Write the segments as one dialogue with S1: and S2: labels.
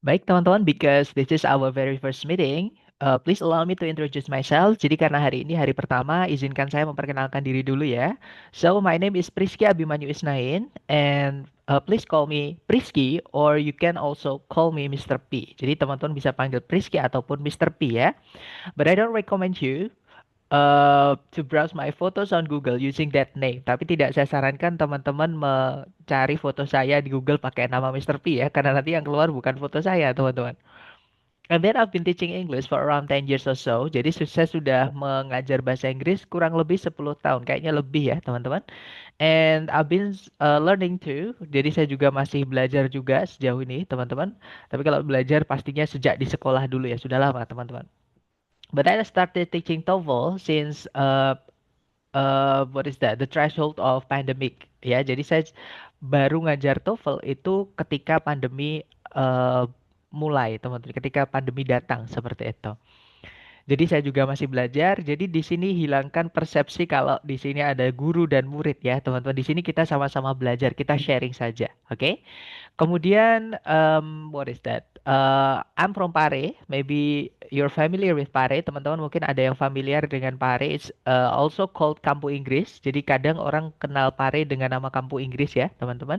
S1: Baik teman-teman, because this is our very first meeting, please allow me to introduce myself. Jadi karena hari ini hari pertama, izinkan saya memperkenalkan diri dulu ya. So, my name is Priski Abimanyu Isnain, and please call me Priski, or you can also call me Mr. P. Jadi teman-teman bisa panggil Priski ataupun Mr. P ya. But I don't recommend you to browse my photos on Google using that name. Tapi tidak saya sarankan teman-teman mencari foto saya di Google pakai nama Mr. P ya, karena nanti yang keluar bukan foto saya, teman-teman. And then I've been teaching English for around 10 years or so. Jadi saya sudah mengajar bahasa Inggris kurang lebih 10 tahun, kayaknya lebih ya, teman-teman. And I've been learning too. Jadi saya juga masih belajar juga sejauh ini, teman-teman. Tapi kalau belajar pastinya sejak di sekolah dulu ya, sudah lama, teman-teman. But I started teaching TOEFL since what is that? The threshold of pandemic. Ya, jadi saya baru ngajar TOEFL itu ketika pandemi uh, mulai, teman-teman. Ketika pandemi datang seperti itu. Jadi saya juga masih belajar. Jadi di sini hilangkan persepsi kalau di sini ada guru dan murid ya, teman-teman. Di sini kita sama-sama belajar, kita sharing saja, oke? Kemudian, what is that? I'm from Pare. Maybe you're familiar with Pare. Teman-teman mungkin ada yang familiar dengan Pare. It's also called Kampu Inggris. Jadi kadang orang kenal Pare dengan nama Kampu Inggris ya, teman-teman.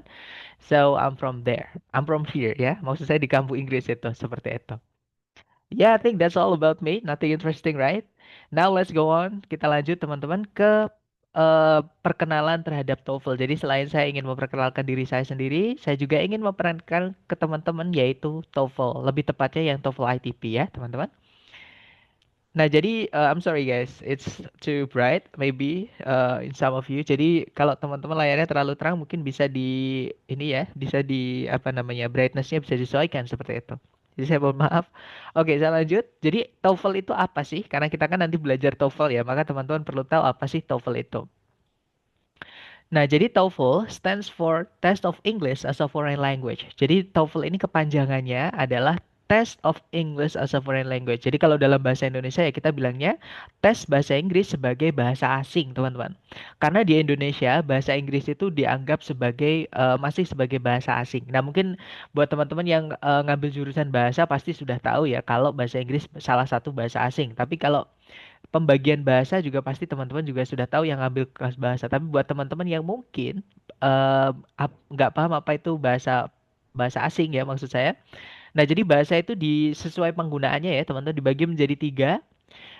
S1: So I'm from there. I'm from here ya. Maksud saya di Kampu Inggris itu seperti itu. Yeah, I think that's all about me. Nothing interesting, right? Now let's go on. Kita lanjut teman-teman ke perkenalan terhadap TOEFL. Jadi selain saya ingin memperkenalkan diri saya sendiri, saya juga ingin memperkenalkan ke teman-teman yaitu TOEFL. Lebih tepatnya yang TOEFL ITP ya, teman-teman. Nah, jadi I'm sorry guys, it's too bright maybe in some of you. Jadi kalau teman-teman layarnya terlalu terang mungkin bisa di ini ya, bisa di apa namanya brightness-nya bisa disesuaikan seperti itu. Jadi saya mohon maaf. Oke, saya lanjut. Jadi TOEFL itu apa sih? Karena kita kan nanti belajar TOEFL ya, maka teman-teman perlu tahu apa sih TOEFL itu. Nah, jadi TOEFL stands for Test of English as a Foreign Language. Jadi TOEFL ini kepanjangannya adalah Test of English as a Foreign Language. Jadi kalau dalam bahasa Indonesia ya kita bilangnya tes bahasa Inggris sebagai bahasa asing, teman-teman. Karena di Indonesia bahasa Inggris itu dianggap sebagai masih sebagai bahasa asing. Nah, mungkin buat teman-teman yang ngambil jurusan bahasa pasti sudah tahu ya kalau bahasa Inggris salah satu bahasa asing. Tapi kalau pembagian bahasa juga pasti teman-teman juga sudah tahu yang ngambil kelas bahasa. Tapi buat teman-teman yang mungkin nggak paham apa itu bahasa bahasa asing ya maksud saya. Nah, jadi bahasa itu sesuai penggunaannya ya teman-teman dibagi menjadi tiga.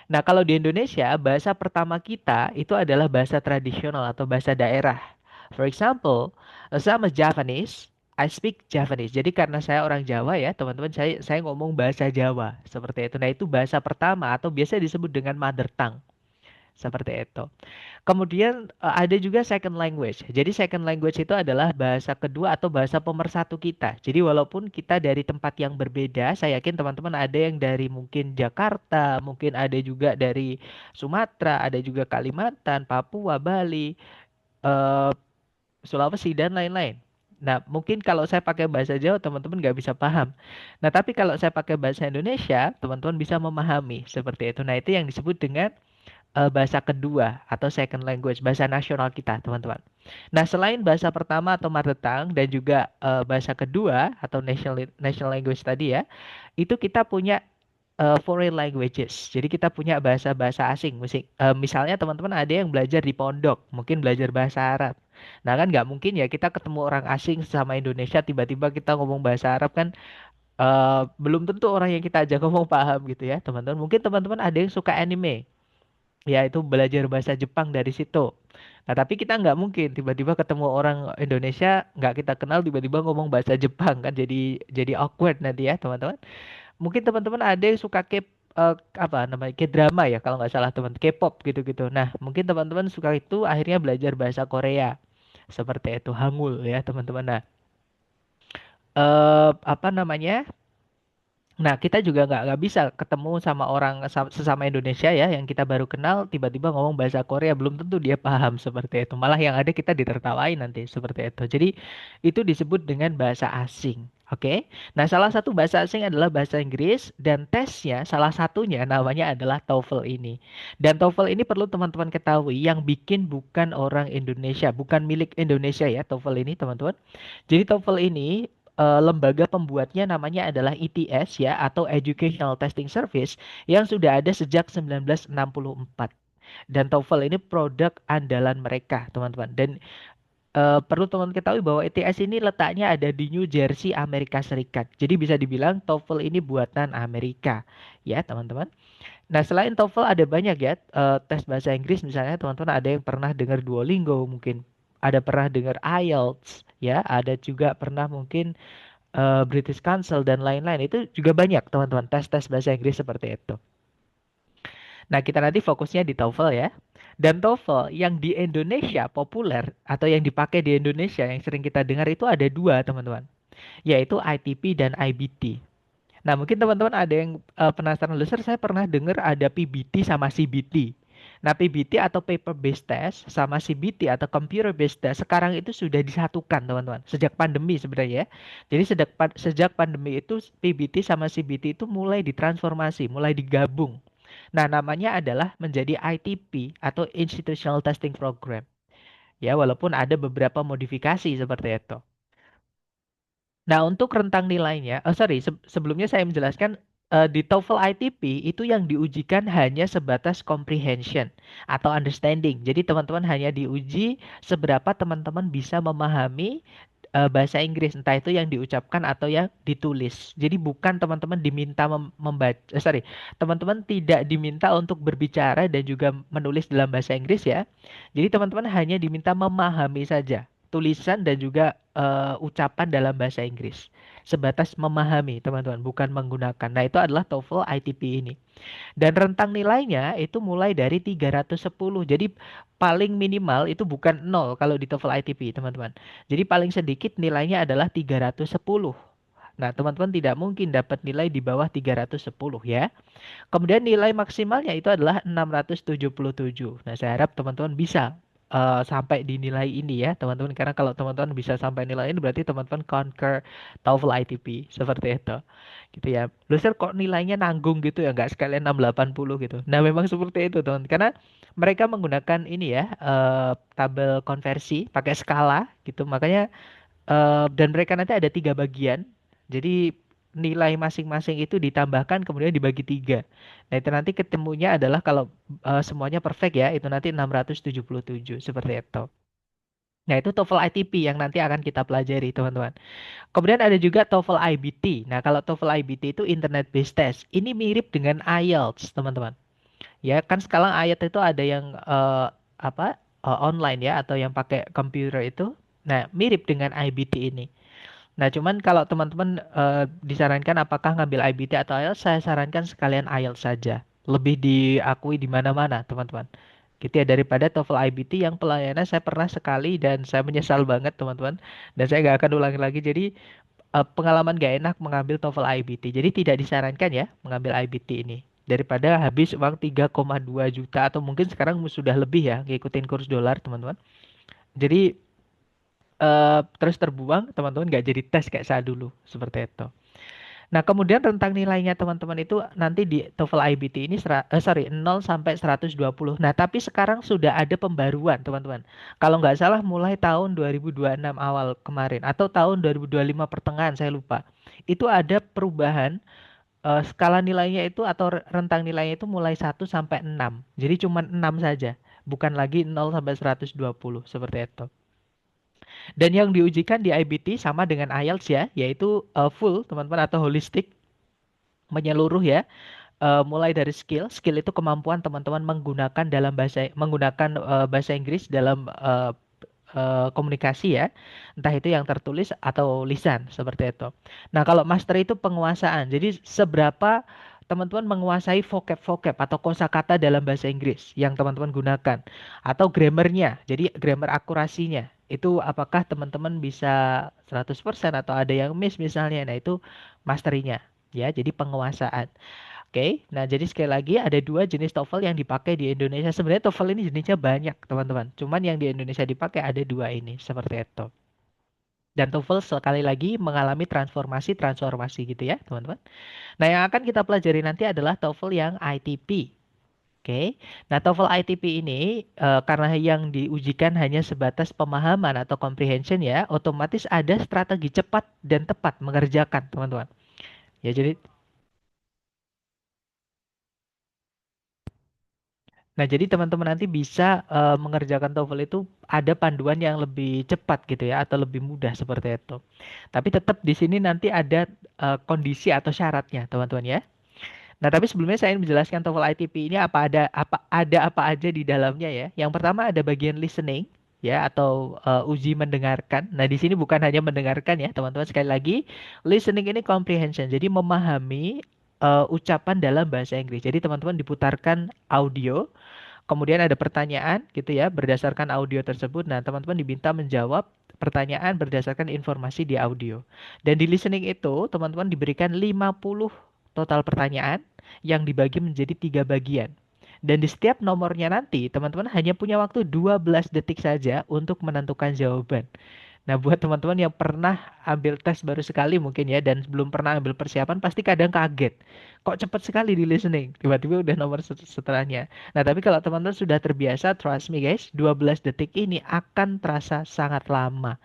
S1: Nah, kalau di Indonesia bahasa pertama kita itu adalah bahasa tradisional atau bahasa daerah. For example, sama Javanese. I speak Javanese. Jadi karena saya orang Jawa ya, teman-teman saya ngomong bahasa Jawa seperti itu. Nah, itu bahasa pertama atau biasa disebut dengan mother tongue. Seperti itu. Kemudian ada juga second language. Jadi second language itu adalah bahasa kedua atau bahasa pemersatu kita. Jadi walaupun kita dari tempat yang berbeda, saya yakin teman-teman ada yang dari mungkin Jakarta, mungkin ada juga dari Sumatera, ada juga Kalimantan, Papua, Bali, eh, Sulawesi dan lain-lain. Nah, mungkin kalau saya pakai bahasa Jawa, teman-teman nggak bisa paham. Nah, tapi kalau saya pakai bahasa Indonesia, teman-teman bisa memahami seperti itu. Nah, itu yang disebut dengan bahasa kedua atau second language, bahasa nasional kita, teman-teman. Nah, selain bahasa pertama atau mother tongue dan juga bahasa kedua atau national language tadi ya, itu kita punya foreign languages. Jadi kita punya bahasa-bahasa asing. Misalnya teman-teman ada yang belajar di pondok, mungkin belajar bahasa Arab. Nah, kan nggak mungkin ya kita ketemu orang asing sama Indonesia tiba-tiba kita ngomong bahasa Arab kan belum tentu orang yang kita ajak ngomong paham gitu ya, teman-teman. Mungkin teman-teman ada yang suka anime. Ya, itu belajar bahasa Jepang dari situ. Nah, tapi kita nggak mungkin tiba-tiba ketemu orang Indonesia nggak kita kenal tiba-tiba ngomong bahasa Jepang kan jadi awkward nanti ya teman-teman. Mungkin teman-teman ada yang suka apa namanya K-drama ya kalau nggak salah teman K-pop gitu-gitu. Nah, mungkin teman-teman suka itu akhirnya belajar bahasa Korea seperti itu Hangul ya teman-teman. Nah, apa namanya? Nah, kita juga nggak bisa ketemu sama orang sesama Indonesia ya, yang kita baru kenal, tiba-tiba ngomong bahasa Korea, belum tentu dia paham seperti itu. Malah yang ada kita ditertawain nanti seperti itu. Jadi, itu disebut dengan bahasa asing. Oke? Nah, salah satu bahasa asing adalah bahasa Inggris, dan tesnya salah satunya namanya adalah TOEFL ini. Dan TOEFL ini perlu teman-teman ketahui, yang bikin bukan orang Indonesia, bukan milik Indonesia ya, TOEFL ini teman-teman. Jadi TOEFL ini lembaga pembuatnya namanya adalah ETS ya, atau Educational Testing Service, yang sudah ada sejak 1964. Dan TOEFL ini produk andalan mereka, teman-teman. Dan perlu teman ketahui bahwa ETS ini letaknya ada di New Jersey, Amerika Serikat. Jadi bisa dibilang TOEFL ini buatan Amerika, ya teman-teman. Nah, selain TOEFL ada banyak ya tes bahasa Inggris, misalnya teman-teman ada yang pernah dengar Duolingo mungkin, ada pernah dengar IELTS, ya, ada juga pernah mungkin British Council dan lain-lain. Itu juga banyak teman-teman tes-tes bahasa Inggris seperti itu. Nah, kita nanti fokusnya di TOEFL ya. Dan TOEFL yang di Indonesia populer atau yang dipakai di Indonesia yang sering kita dengar itu ada dua, teman-teman, yaitu ITP dan IBT. Nah, mungkin teman-teman ada yang penasaran, "Loh, Sir, saya pernah dengar ada PBT sama CBT." Nah, PBT atau paper based test sama CBT atau computer based test sekarang itu sudah disatukan, teman-teman. Sejak pandemi sebenarnya ya. Jadi sejak pandemi itu PBT sama CBT itu mulai ditransformasi, mulai digabung. Nah, namanya adalah menjadi ITP atau Institutional Testing Program. Ya, walaupun ada beberapa modifikasi seperti itu. Nah, untuk rentang nilainya, sorry, sebelumnya saya menjelaskan di TOEFL ITP itu yang diujikan hanya sebatas comprehension atau understanding. Jadi teman-teman hanya diuji seberapa teman-teman bisa memahami bahasa Inggris, entah itu yang diucapkan atau yang ditulis. Jadi bukan teman-teman diminta membaca, sorry, teman-teman tidak diminta untuk berbicara dan juga menulis dalam bahasa Inggris ya. Jadi teman-teman hanya diminta memahami saja tulisan dan juga ucapan dalam bahasa Inggris. Sebatas memahami, teman-teman, bukan menggunakan. Nah, itu adalah TOEFL ITP ini. Dan rentang nilainya itu mulai dari 310. Jadi paling minimal itu bukan nol kalau di TOEFL ITP, teman-teman. Jadi paling sedikit nilainya adalah 310. Nah, teman-teman tidak mungkin dapat nilai di bawah 310 ya. Kemudian nilai maksimalnya itu adalah 677. Nah, saya harap teman-teman bisa sampai di nilai ini ya, teman-teman. Karena kalau teman-teman bisa sampai nilai ini berarti teman-teman conquer TOEFL ITP seperti itu. Gitu ya. Loh, Sir, kok nilainya nanggung gitu ya, nggak sekalian 680 gitu. Nah, memang seperti itu, teman. Karena mereka menggunakan ini ya, tabel konversi pakai skala gitu. Makanya dan mereka nanti ada tiga bagian. Jadi nilai masing-masing itu ditambahkan kemudian dibagi tiga. Nah, itu nanti ketemunya adalah kalau semuanya perfect ya, itu nanti 677 seperti itu. Nah, itu TOEFL ITP yang nanti akan kita pelajari, teman-teman. Kemudian ada juga TOEFL IBT. Nah, kalau TOEFL IBT itu Internet Based Test. Ini mirip dengan IELTS, teman-teman. Ya, kan sekarang IELTS itu ada yang apa? Online ya, atau yang pakai komputer itu. Nah, mirip dengan IBT ini. Nah, cuman kalau teman-teman disarankan apakah ngambil IBT atau IELTS, saya sarankan sekalian IELTS saja. Lebih diakui di mana-mana, teman-teman. Gitu ya, daripada TOEFL IBT yang pelayanan saya pernah sekali dan saya menyesal banget, teman-teman. Dan saya nggak akan ulangi lagi. Jadi pengalaman gak enak mengambil TOEFL IBT. Jadi tidak disarankan ya mengambil IBT ini. Daripada habis uang 3,2 juta atau mungkin sekarang sudah lebih ya ngikutin kurs dolar, teman-teman. Jadi terus terbuang, teman-teman nggak jadi tes kayak saya dulu seperti itu. Nah, kemudian rentang nilainya teman-teman itu nanti di TOEFL IBT ini sorry 0 sampai 120. Nah, tapi sekarang sudah ada pembaruan, teman-teman. Kalau nggak salah mulai tahun 2026 awal kemarin atau tahun 2025 pertengahan, saya lupa. Itu ada perubahan skala nilainya itu atau rentang nilainya itu mulai 1 sampai 6. Jadi cuma 6 saja, bukan lagi 0 sampai 120 seperti itu. Dan yang diujikan di IBT sama dengan IELTS ya, yaitu full teman-teman atau holistik, menyeluruh ya. Mulai dari skill itu kemampuan teman-teman menggunakan bahasa Inggris dalam komunikasi ya, entah itu yang tertulis atau lisan seperti itu. Nah, kalau master itu penguasaan. Jadi seberapa teman-teman menguasai vocab-vocab atau kosakata dalam bahasa Inggris yang teman-teman gunakan atau grammarnya. Jadi grammar akurasinya. Itu apakah teman-teman bisa 100% atau ada yang miss misalnya. Nah, itu masterinya ya. Jadi penguasaan. Oke, nah jadi sekali lagi ada dua jenis TOEFL yang dipakai di Indonesia. Sebenarnya TOEFL ini jenisnya banyak, teman-teman. Cuman yang di Indonesia dipakai ada dua ini, seperti itu. Dan TOEFL sekali lagi mengalami transformasi-transformasi gitu ya, teman-teman. Nah, yang akan kita pelajari nanti adalah TOEFL yang ITP. Oke. Nah, TOEFL ITP ini karena yang diujikan hanya sebatas pemahaman atau comprehension ya, otomatis ada strategi cepat dan tepat mengerjakan, teman-teman. Ya, jadi teman-teman nanti bisa mengerjakan TOEFL itu ada panduan yang lebih cepat gitu ya atau lebih mudah seperti itu. Tapi tetap di sini nanti ada kondisi atau syaratnya, teman-teman ya. Nah, tapi sebelumnya saya ingin menjelaskan TOEFL ITP ini apa aja di dalamnya ya. Yang pertama ada bagian listening ya atau uji mendengarkan. Nah, di sini bukan hanya mendengarkan ya, teman-teman. Sekali lagi, listening ini comprehension. Jadi memahami ucapan dalam bahasa Inggris. Jadi teman-teman diputarkan audio, kemudian ada pertanyaan gitu ya berdasarkan audio tersebut. Nah, teman-teman diminta menjawab pertanyaan berdasarkan informasi di audio. Dan di listening itu, teman-teman diberikan 50 total pertanyaan yang dibagi menjadi 3 bagian. Dan di setiap nomornya nanti, teman-teman hanya punya waktu 12 detik saja untuk menentukan jawaban. Nah, buat teman-teman yang pernah ambil tes baru sekali mungkin ya dan belum pernah ambil persiapan pasti kadang kaget. Kok cepat sekali di listening? Tiba-tiba udah nomor setelahnya. Nah, tapi kalau teman-teman sudah terbiasa, trust me guys, 12 detik ini akan terasa sangat lama.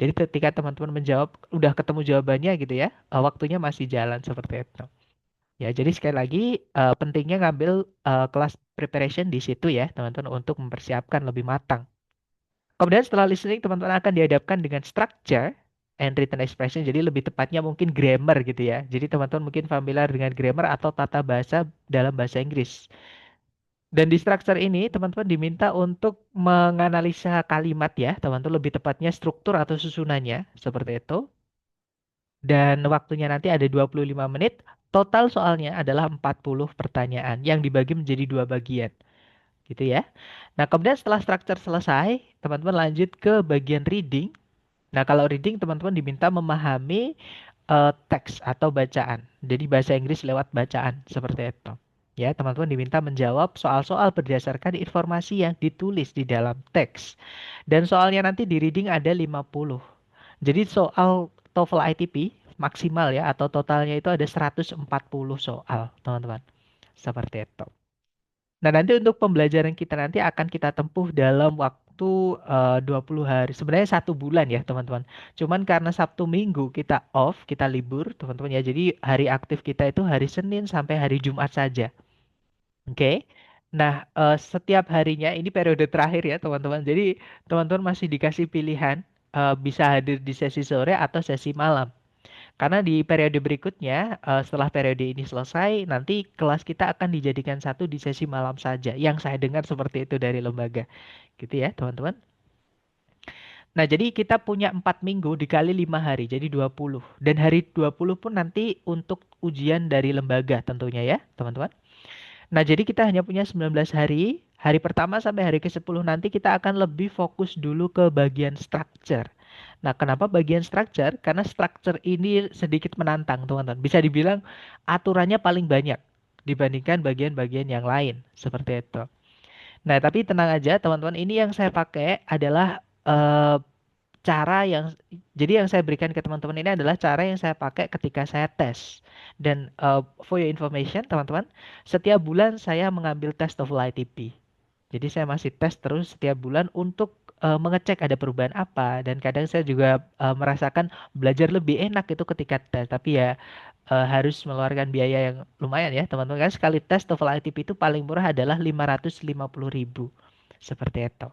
S1: Jadi ketika teman-teman menjawab, udah ketemu jawabannya gitu ya, waktunya masih jalan seperti itu. Ya, jadi sekali lagi pentingnya ngambil kelas preparation di situ ya, teman-teman untuk mempersiapkan lebih matang. Kemudian setelah listening, teman-teman akan dihadapkan dengan structure and written expression. Jadi lebih tepatnya mungkin grammar gitu ya. Jadi teman-teman mungkin familiar dengan grammar atau tata bahasa dalam bahasa Inggris. Dan di structure ini, teman-teman diminta untuk menganalisa kalimat ya, teman-teman lebih tepatnya struktur atau susunannya, seperti itu. Dan waktunya nanti ada 25 menit. Total soalnya adalah 40 pertanyaan yang dibagi menjadi 2 bagian. Gitu ya. Nah, kemudian setelah structure selesai, teman-teman lanjut ke bagian reading. Nah, kalau reading teman-teman diminta memahami teks atau bacaan. Jadi bahasa Inggris lewat bacaan seperti itu. Ya, teman-teman diminta menjawab soal-soal berdasarkan informasi yang ditulis di dalam teks. Dan soalnya nanti di reading ada 50. Jadi soal TOEFL ITP maksimal ya atau totalnya itu ada 140 soal, teman-teman. Seperti itu. Nah, nanti untuk pembelajaran kita nanti akan kita tempuh dalam waktu 20 hari. Sebenarnya 1 bulan ya, teman-teman. Cuman karena Sabtu Minggu kita off, kita libur, teman-teman ya. Jadi hari aktif kita itu hari Senin sampai hari Jumat saja. Oke. Nah, setiap harinya ini periode terakhir ya, teman-teman. Jadi teman-teman masih dikasih pilihan bisa hadir di sesi sore atau sesi malam. Karena di periode berikutnya, setelah periode ini selesai, nanti kelas kita akan dijadikan satu di sesi malam saja. Yang saya dengar seperti itu dari lembaga. Gitu ya, teman-teman. Nah, jadi kita punya 4 minggu dikali 5 hari, jadi 20. Dan hari 20 pun nanti untuk ujian dari lembaga tentunya ya, teman-teman. Nah, jadi kita hanya punya 19 hari. Hari pertama sampai hari ke-10 nanti kita akan lebih fokus dulu ke bagian structure. Nah, kenapa bagian structure? Karena structure ini sedikit menantang, teman-teman. Bisa dibilang aturannya paling banyak dibandingkan bagian-bagian yang lain, seperti itu. Nah, tapi tenang aja, teman-teman. Ini yang saya pakai adalah cara yang jadi yang saya berikan ke teman-teman ini adalah cara yang saya pakai ketika saya tes. Dan for your information, teman-teman, setiap bulan saya mengambil tes TOEFL ITP. Jadi saya masih tes terus setiap bulan untuk mengecek ada perubahan apa dan kadang saya juga merasakan belajar lebih enak itu ketika tes. Tapi ya harus mengeluarkan biaya yang lumayan ya, teman-teman. Kan sekali tes TOEFL ITP itu paling murah adalah 550.000. Seperti itu.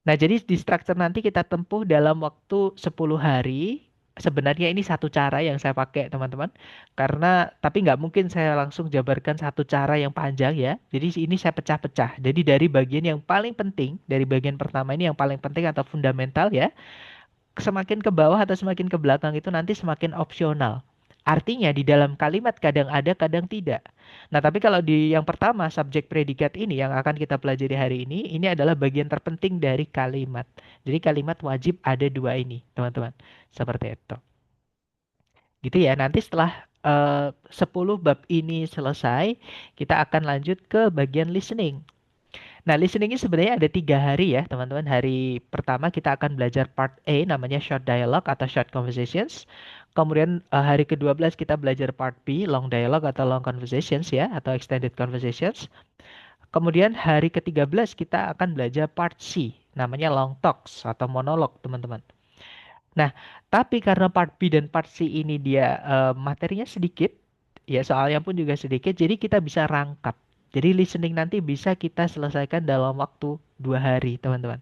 S1: Nah, jadi di structure nanti kita tempuh dalam waktu 10 hari. Sebenarnya ini satu cara yang saya pakai, teman-teman. Karena, tapi nggak mungkin saya langsung jabarkan satu cara yang panjang ya. Jadi ini saya pecah-pecah. Jadi dari bagian yang paling penting, dari bagian pertama ini yang paling penting atau fundamental ya semakin ke bawah atau semakin ke belakang itu nanti semakin opsional. Artinya di dalam kalimat kadang ada, kadang tidak. Nah, tapi kalau di yang pertama, subjek predikat ini yang akan kita pelajari hari ini adalah bagian terpenting dari kalimat. Jadi kalimat wajib ada dua ini, teman-teman. Seperti itu. Gitu ya. Nanti setelah 10 bab ini selesai, kita akan lanjut ke bagian listening. Nah, listening ini sebenarnya ada 3 hari ya, teman-teman. Hari pertama kita akan belajar part A, namanya short dialogue atau short conversations. Kemudian hari ke-12 kita belajar part B, long dialogue atau long conversations ya, atau extended conversations. Kemudian hari ke-13 kita akan belajar part C, namanya long talks atau monolog, teman-teman. Nah, tapi karena part B dan part C ini dia materinya sedikit, ya soalnya pun juga sedikit, jadi kita bisa rangkap. Jadi listening nanti bisa kita selesaikan dalam waktu 2 hari, teman-teman.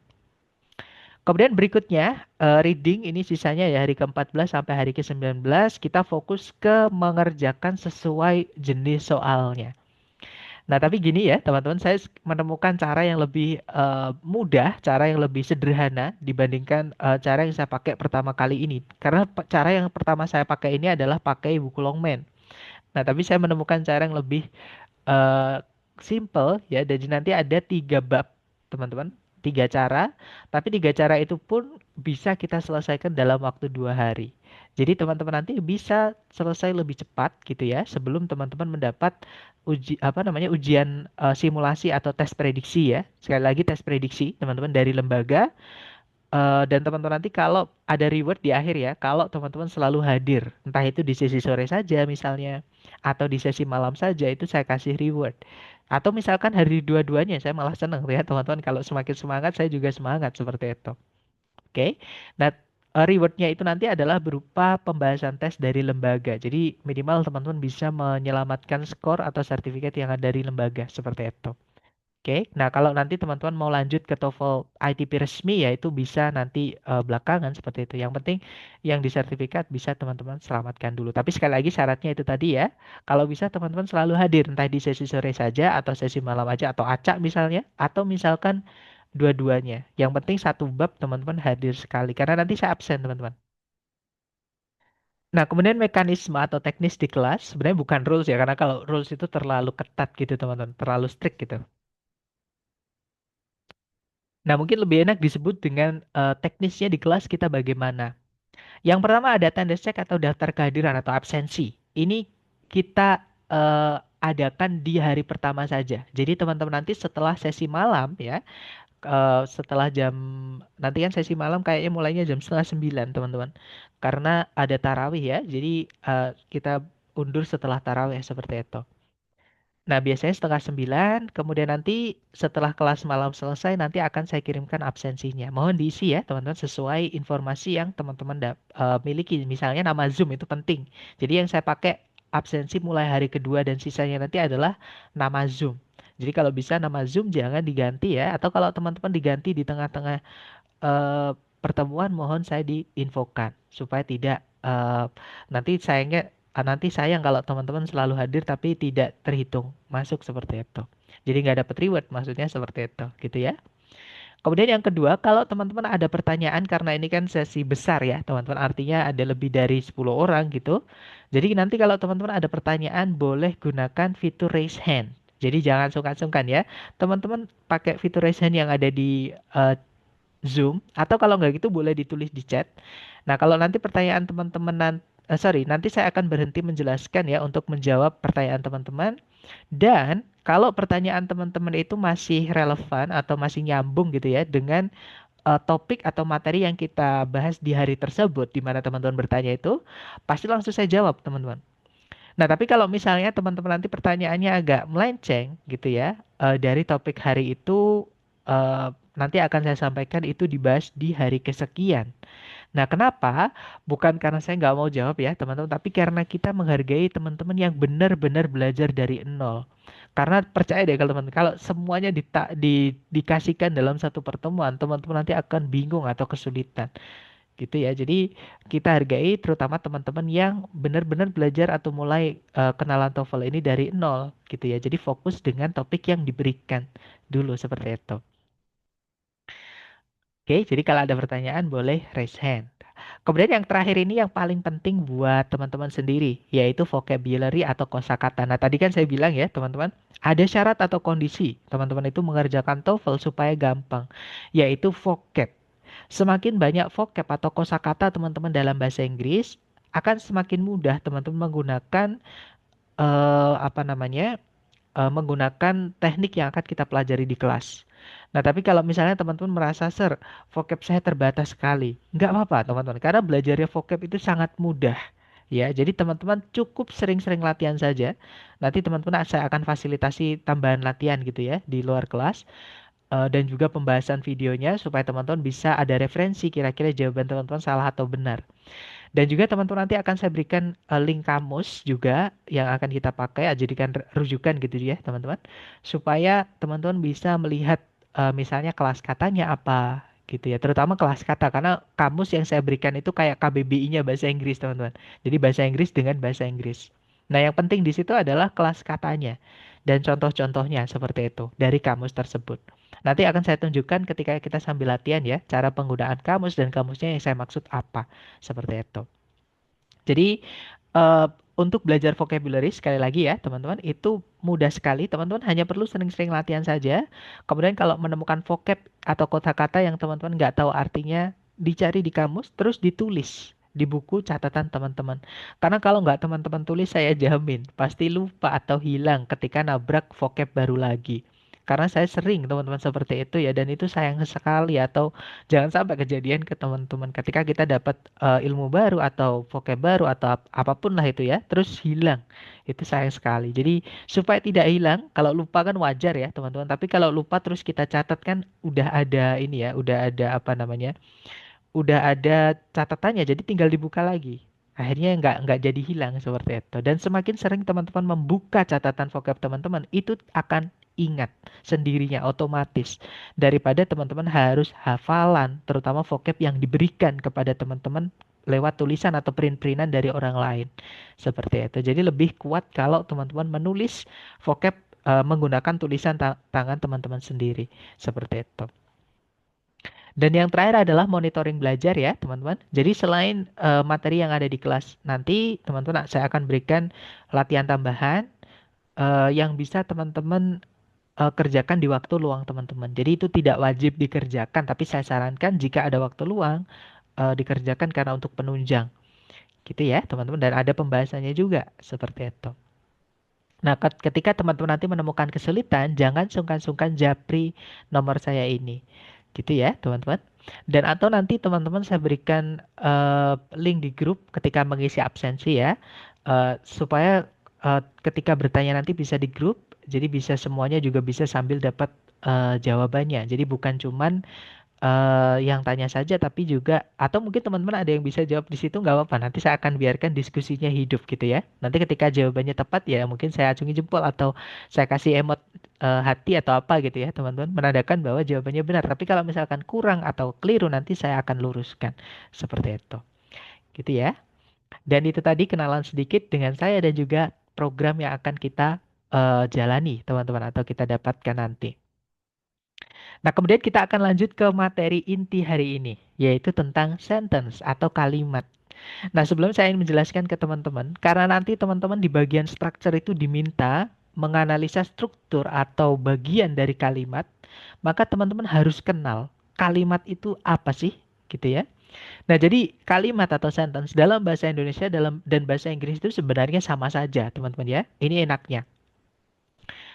S1: Kemudian berikutnya, reading ini sisanya ya hari ke-14 sampai hari ke-19, kita fokus ke mengerjakan sesuai jenis soalnya. Nah, tapi gini ya, teman-teman, saya menemukan cara yang lebih mudah, cara yang lebih sederhana dibandingkan cara yang saya pakai pertama kali ini. Karena cara yang pertama saya pakai ini adalah pakai buku Longman. Nah, tapi saya menemukan cara yang lebih eh simple ya. Jadi nanti ada 3 bab, teman-teman, 3 cara. Tapi 3 cara itu pun bisa kita selesaikan dalam waktu 2 hari. Jadi teman-teman nanti bisa selesai lebih cepat gitu ya, sebelum teman-teman mendapat ujian simulasi atau tes prediksi ya. Sekali lagi tes prediksi teman-teman dari lembaga. Dan teman-teman nanti kalau ada reward di akhir ya, kalau teman-teman selalu hadir, entah itu di sesi sore saja misalnya, atau di sesi malam saja, itu saya kasih reward. Atau misalkan hari dua-duanya, saya malah senang ya teman-teman, kalau semakin semangat, saya juga semangat seperti itu. Oke, nah rewardnya itu nanti adalah berupa pembahasan tes dari lembaga. Jadi minimal teman-teman bisa menyelamatkan skor atau sertifikat yang ada dari lembaga seperti itu. Oke, nah kalau nanti teman-teman mau lanjut ke TOEFL ITP resmi ya itu bisa nanti belakangan seperti itu. Yang penting yang disertifikat bisa teman-teman selamatkan dulu. Tapi sekali lagi syaratnya itu tadi ya, kalau bisa teman-teman selalu hadir entah di sesi sore saja atau sesi malam aja atau acak misalnya, atau misalkan dua-duanya. Yang penting satu bab teman-teman hadir sekali karena nanti saya absen teman-teman. Nah, kemudian mekanisme atau teknis di kelas sebenarnya bukan rules ya, karena kalau rules itu terlalu ketat gitu teman-teman, terlalu strict gitu. Nah, mungkin lebih enak disebut dengan teknisnya di kelas kita bagaimana. Yang pertama ada attendance check atau daftar kehadiran atau absensi. Ini kita adakan di hari pertama saja. Jadi teman-teman nanti setelah sesi malam ya, setelah jam nanti kan sesi malam kayaknya mulainya jam setengah 9 teman-teman. Karena ada tarawih ya, jadi kita undur setelah tarawih seperti itu. Nah, biasanya setengah 9, kemudian nanti setelah kelas malam selesai, nanti akan saya kirimkan absensinya. Mohon diisi ya, teman-teman, sesuai informasi yang teman-teman miliki. Misalnya nama Zoom itu penting. Jadi yang saya pakai absensi mulai hari kedua dan sisanya nanti adalah nama Zoom. Jadi kalau bisa nama Zoom jangan diganti ya, atau kalau teman-teman diganti di tengah-tengah pertemuan mohon saya diinfokan supaya tidak nanti sayang kalau teman-teman selalu hadir tapi tidak terhitung masuk seperti itu. Jadi nggak dapat reward maksudnya seperti itu gitu ya. Kemudian yang kedua, kalau teman-teman ada pertanyaan karena ini kan sesi besar ya, teman-teman artinya ada lebih dari 10 orang gitu. Jadi nanti kalau teman-teman ada pertanyaan boleh gunakan fitur raise hand. Jadi jangan sungkan-sungkan ya. Teman-teman pakai fitur raise hand yang ada di Zoom atau kalau nggak gitu boleh ditulis di chat. Nah, kalau nanti pertanyaan teman-teman nanti saya akan berhenti menjelaskan ya untuk menjawab pertanyaan teman-teman. Dan kalau pertanyaan teman-teman itu masih relevan atau masih nyambung gitu ya dengan topik atau materi yang kita bahas di hari tersebut di mana teman-teman bertanya itu, pasti langsung saya jawab, teman-teman. Nah, tapi kalau misalnya teman-teman nanti pertanyaannya agak melenceng gitu ya, dari topik hari itu nanti akan saya sampaikan itu dibahas di hari kesekian. Nah, kenapa? Bukan karena saya nggak mau jawab ya, teman-teman, tapi karena kita menghargai teman-teman yang benar-benar belajar dari nol. Karena percaya deh kalau teman, kalau semuanya dikasihkan dalam satu pertemuan, teman-teman nanti akan bingung atau kesulitan gitu ya. Jadi kita hargai terutama teman-teman yang benar-benar belajar atau mulai kenalan TOEFL ini dari nol gitu ya. Jadi fokus dengan topik yang diberikan dulu seperti itu. Oke, jadi kalau ada pertanyaan boleh raise hand. Kemudian yang terakhir ini yang paling penting buat teman-teman sendiri, yaitu vocabulary atau kosakata. Nah, tadi kan saya bilang ya, teman-teman, ada syarat atau kondisi teman-teman itu mengerjakan TOEFL supaya gampang, yaitu vocab. Semakin banyak vocab atau kosakata teman-teman dalam bahasa Inggris, akan semakin mudah teman-teman menggunakan apa namanya? Menggunakan teknik yang akan kita pelajari di kelas. Nah, tapi kalau misalnya teman-teman merasa, "Sir, vocab saya terbatas sekali." Nggak apa-apa, teman-teman. Karena belajarnya vocab itu sangat mudah. Ya, jadi teman-teman cukup sering-sering latihan saja. Nanti teman-teman saya akan fasilitasi tambahan latihan gitu ya di luar kelas. Dan juga pembahasan videonya supaya teman-teman bisa ada referensi kira-kira jawaban teman-teman salah atau benar. Dan juga teman-teman nanti akan saya berikan link kamus juga yang akan kita pakai, jadikan rujukan gitu ya teman-teman. Supaya teman-teman bisa melihat misalnya kelas katanya apa gitu ya. Terutama kelas kata karena kamus yang saya berikan itu kayak KBBI-nya bahasa Inggris teman-teman. Jadi bahasa Inggris dengan bahasa Inggris. Nah yang penting di situ adalah kelas katanya dan contoh-contohnya seperti itu dari kamus tersebut. Nanti akan saya tunjukkan ketika kita sambil latihan ya, cara penggunaan kamus dan kamusnya yang saya maksud apa. Seperti itu. Jadi eh, untuk belajar vocabulary sekali lagi ya teman-teman itu mudah sekali. Teman-teman hanya perlu sering-sering latihan saja. Kemudian kalau menemukan vocab atau kata-kata yang teman-teman nggak tahu artinya, dicari di kamus terus ditulis di buku catatan teman-teman. Karena kalau nggak teman-teman tulis saya jamin pasti lupa atau hilang ketika nabrak vocab baru lagi. Karena saya sering teman-teman seperti itu ya dan itu sayang sekali atau jangan sampai kejadian ke teman-teman ketika kita dapat ilmu baru atau vocab baru atau apapun lah itu ya, terus hilang. Itu sayang sekali. Jadi supaya tidak hilang, kalau lupa kan wajar ya teman-teman. Tapi kalau lupa terus kita catat kan udah ada ini ya, udah ada apa namanya, udah ada catatannya. Jadi tinggal dibuka lagi. Akhirnya nggak jadi hilang seperti itu. Dan semakin sering teman-teman membuka catatan vocab teman-teman, itu akan ingat sendirinya otomatis daripada teman-teman harus hafalan, terutama vocab yang diberikan kepada teman-teman lewat tulisan atau print-printan dari orang lain. Seperti itu. Jadi lebih kuat kalau teman-teman menulis vocab menggunakan tulisan tangan teman-teman sendiri. Seperti itu. Dan yang terakhir adalah monitoring belajar ya, teman-teman. Jadi selain materi yang ada di kelas nanti, teman-teman saya akan berikan latihan tambahan yang bisa teman-teman kerjakan di waktu luang teman-teman. Jadi itu tidak wajib dikerjakan, tapi saya sarankan jika ada waktu luang dikerjakan karena untuk penunjang. Gitu ya, teman-teman. Dan ada pembahasannya juga seperti itu. Nah, ketika teman-teman nanti menemukan kesulitan, jangan sungkan-sungkan japri nomor saya ini. Gitu ya, teman-teman. Dan atau nanti teman-teman saya berikan link di grup ketika mengisi absensi ya. Supaya ketika bertanya nanti bisa di grup, jadi bisa semuanya juga bisa sambil dapat jawabannya. Jadi bukan cuman yang tanya saja tapi juga atau mungkin teman-teman ada yang bisa jawab di situ nggak apa-apa nanti saya akan biarkan diskusinya hidup gitu ya nanti ketika jawabannya tepat ya mungkin saya acungi jempol atau saya kasih emot hati atau apa gitu ya teman-teman menandakan bahwa jawabannya benar tapi kalau misalkan kurang atau keliru nanti saya akan luruskan seperti itu gitu ya dan itu tadi kenalan sedikit dengan saya dan juga program yang akan kita jalani teman-teman atau kita dapatkan nanti. Nah, kemudian kita akan lanjut ke materi inti hari ini, yaitu tentang sentence atau kalimat. Nah, sebelum saya ingin menjelaskan ke teman-teman, karena nanti teman-teman di bagian structure itu diminta menganalisa struktur atau bagian dari kalimat, maka teman-teman harus kenal kalimat itu apa sih, gitu ya. Nah, jadi kalimat atau sentence dalam bahasa Indonesia dan bahasa Inggris itu sebenarnya sama saja, teman-teman ya. Ini enaknya.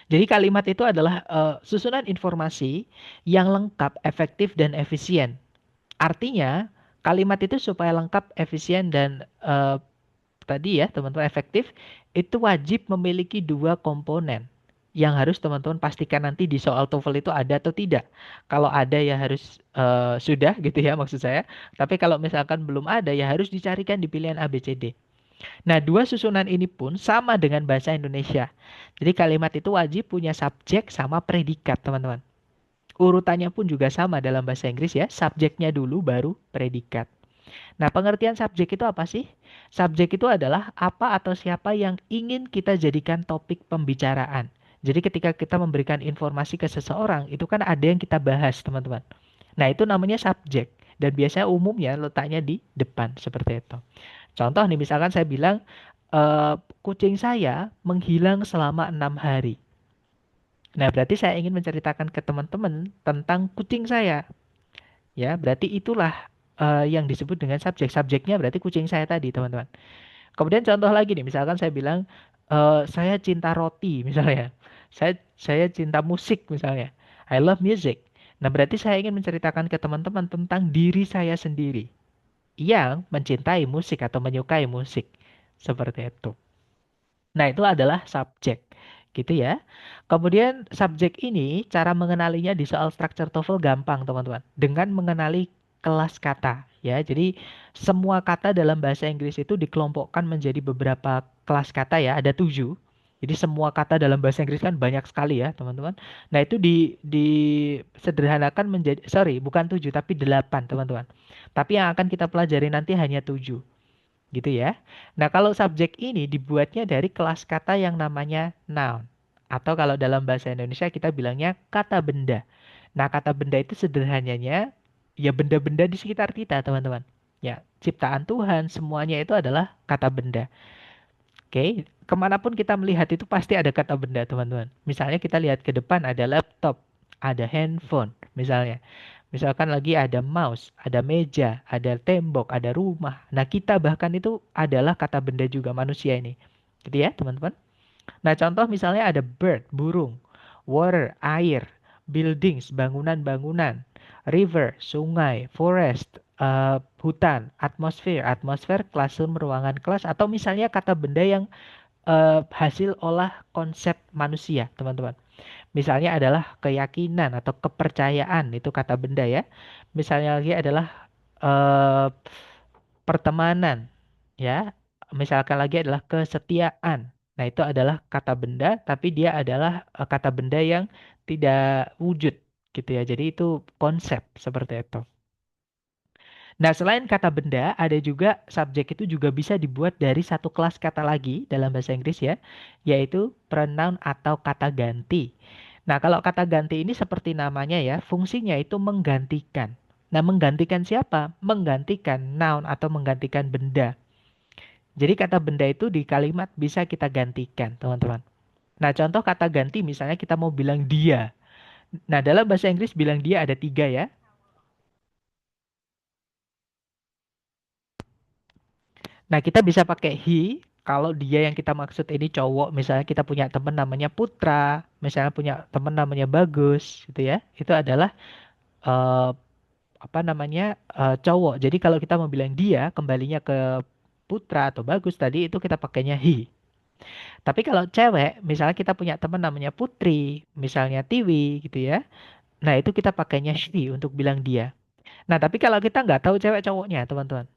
S1: Jadi kalimat itu adalah susunan informasi yang lengkap, efektif, dan efisien. Artinya, kalimat itu supaya lengkap, efisien, dan tadi ya teman-teman efektif, itu wajib memiliki dua komponen yang harus teman-teman pastikan nanti di soal TOEFL itu ada atau tidak. Kalau ada ya harus sudah gitu ya maksud saya. Tapi kalau misalkan belum ada ya harus dicarikan di pilihan A, B, C, D. Nah, dua susunan ini pun sama dengan bahasa Indonesia. Jadi kalimat itu wajib punya subjek sama predikat, teman-teman. Urutannya pun juga sama dalam bahasa Inggris ya. Subjeknya dulu baru predikat. Nah, pengertian subjek itu apa sih? Subjek itu adalah apa atau siapa yang ingin kita jadikan topik pembicaraan. Jadi ketika kita memberikan informasi ke seseorang, itu kan ada yang kita bahas, teman-teman. Nah, itu namanya subjek. Dan biasanya umumnya letaknya di depan, seperti itu. Contoh nih, misalkan saya bilang, kucing saya menghilang selama 6 hari. Nah, berarti saya ingin menceritakan ke teman-teman tentang kucing saya. Ya, berarti itulah yang disebut dengan subjek. Subjeknya berarti kucing saya tadi, teman-teman. Kemudian contoh lagi nih, misalkan saya bilang, saya cinta roti, misalnya. Saya cinta musik, misalnya. I love music. Nah, berarti saya ingin menceritakan ke teman-teman tentang diri saya sendiri yang mencintai musik atau menyukai musik. Seperti itu. Nah, itu adalah subjek, gitu ya. Kemudian subjek ini cara mengenalinya di soal structure TOEFL gampang, teman-teman. Dengan mengenali kelas kata, ya. Jadi semua kata dalam bahasa Inggris itu dikelompokkan menjadi beberapa kelas kata ya, ada 7. Jadi semua kata dalam bahasa Inggris kan banyak sekali ya, teman-teman. Nah, itu disederhanakan menjadi, sorry, bukan 7 tapi 8, teman-teman. Tapi yang akan kita pelajari nanti hanya 7 gitu ya. Nah, kalau subjek ini dibuatnya dari kelas kata yang namanya noun. Atau kalau dalam bahasa Indonesia kita bilangnya kata benda. Nah, kata benda itu sederhananya ya benda-benda di sekitar kita, teman-teman. Ya, ciptaan Tuhan, semuanya itu adalah kata benda. Oke, kemanapun kita melihat itu pasti ada kata benda, teman-teman. Misalnya kita lihat ke depan ada laptop, ada handphone, misalnya. Misalkan lagi ada mouse, ada meja, ada tembok, ada rumah. Nah, kita bahkan itu adalah kata benda juga manusia ini. Gitu ya, teman-teman. Nah, contoh misalnya ada bird, burung, water, air, buildings, bangunan-bangunan, river, sungai, forest, hutan, atmosfer, atmosfer, classroom, ruangan kelas, atau misalnya kata benda yang hasil olah konsep manusia, teman-teman. Misalnya adalah keyakinan atau kepercayaan, itu kata benda ya. Misalnya lagi adalah eh, pertemanan, ya. Misalkan lagi adalah kesetiaan. Nah, itu adalah kata benda, tapi dia adalah kata benda yang tidak wujud, gitu ya. Jadi itu konsep seperti itu. Nah, selain kata benda, ada juga subjek itu juga bisa dibuat dari satu kelas kata lagi dalam bahasa Inggris ya, yaitu pronoun atau kata ganti. Nah, kalau kata ganti ini seperti namanya ya, fungsinya itu menggantikan. Nah, menggantikan siapa? Menggantikan noun atau menggantikan benda. Jadi kata benda itu di kalimat bisa kita gantikan, teman-teman. Nah, contoh kata ganti misalnya kita mau bilang dia. Nah, dalam bahasa Inggris bilang dia ada 3 ya. Nah, kita bisa pakai he kalau dia yang kita maksud ini cowok. Misalnya kita punya teman namanya Putra, misalnya punya teman namanya Bagus, gitu ya. Itu adalah eh, apa namanya cowok. Jadi kalau kita mau bilang dia, kembalinya ke Putra atau Bagus tadi itu kita pakainya he. Tapi kalau cewek, misalnya kita punya teman namanya Putri, misalnya Tiwi, gitu ya. Nah, itu kita pakainya she untuk bilang dia. Nah, tapi kalau kita nggak tahu cewek cowoknya, teman-teman.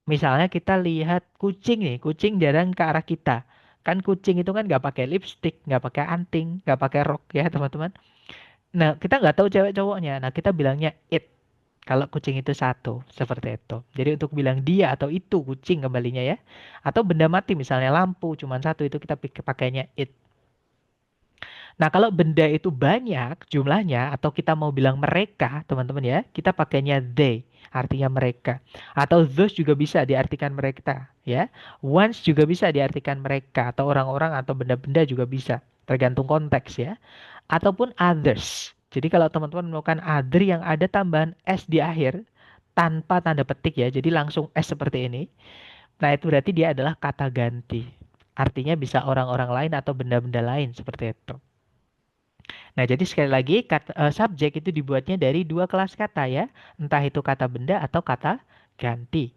S1: Misalnya kita lihat kucing nih, kucing jarang ke arah kita. Kan kucing itu kan nggak pakai lipstick, nggak pakai anting, nggak pakai rok ya teman-teman. Nah, kita nggak tahu cewek cowoknya. Nah, kita bilangnya it. Kalau kucing itu satu, seperti itu. Jadi untuk bilang dia atau itu kucing kembalinya ya. Atau benda mati misalnya lampu cuma satu itu kita pakainya it. Nah, kalau benda itu banyak jumlahnya atau kita mau bilang mereka, teman-teman ya, kita pakainya they, artinya mereka. Atau those juga bisa diartikan mereka, ya. Ones juga bisa diartikan mereka atau orang-orang atau benda-benda juga bisa, tergantung konteks ya. Ataupun others. Jadi kalau teman-teman melakukan other yang ada tambahan s di akhir tanpa tanda petik ya, jadi langsung s seperti ini. Nah, itu berarti dia adalah kata ganti. Artinya bisa orang-orang lain atau benda-benda lain seperti itu. Nah, jadi sekali lagi subjek itu dibuatnya dari dua kelas kata ya, entah itu kata benda atau kata ganti.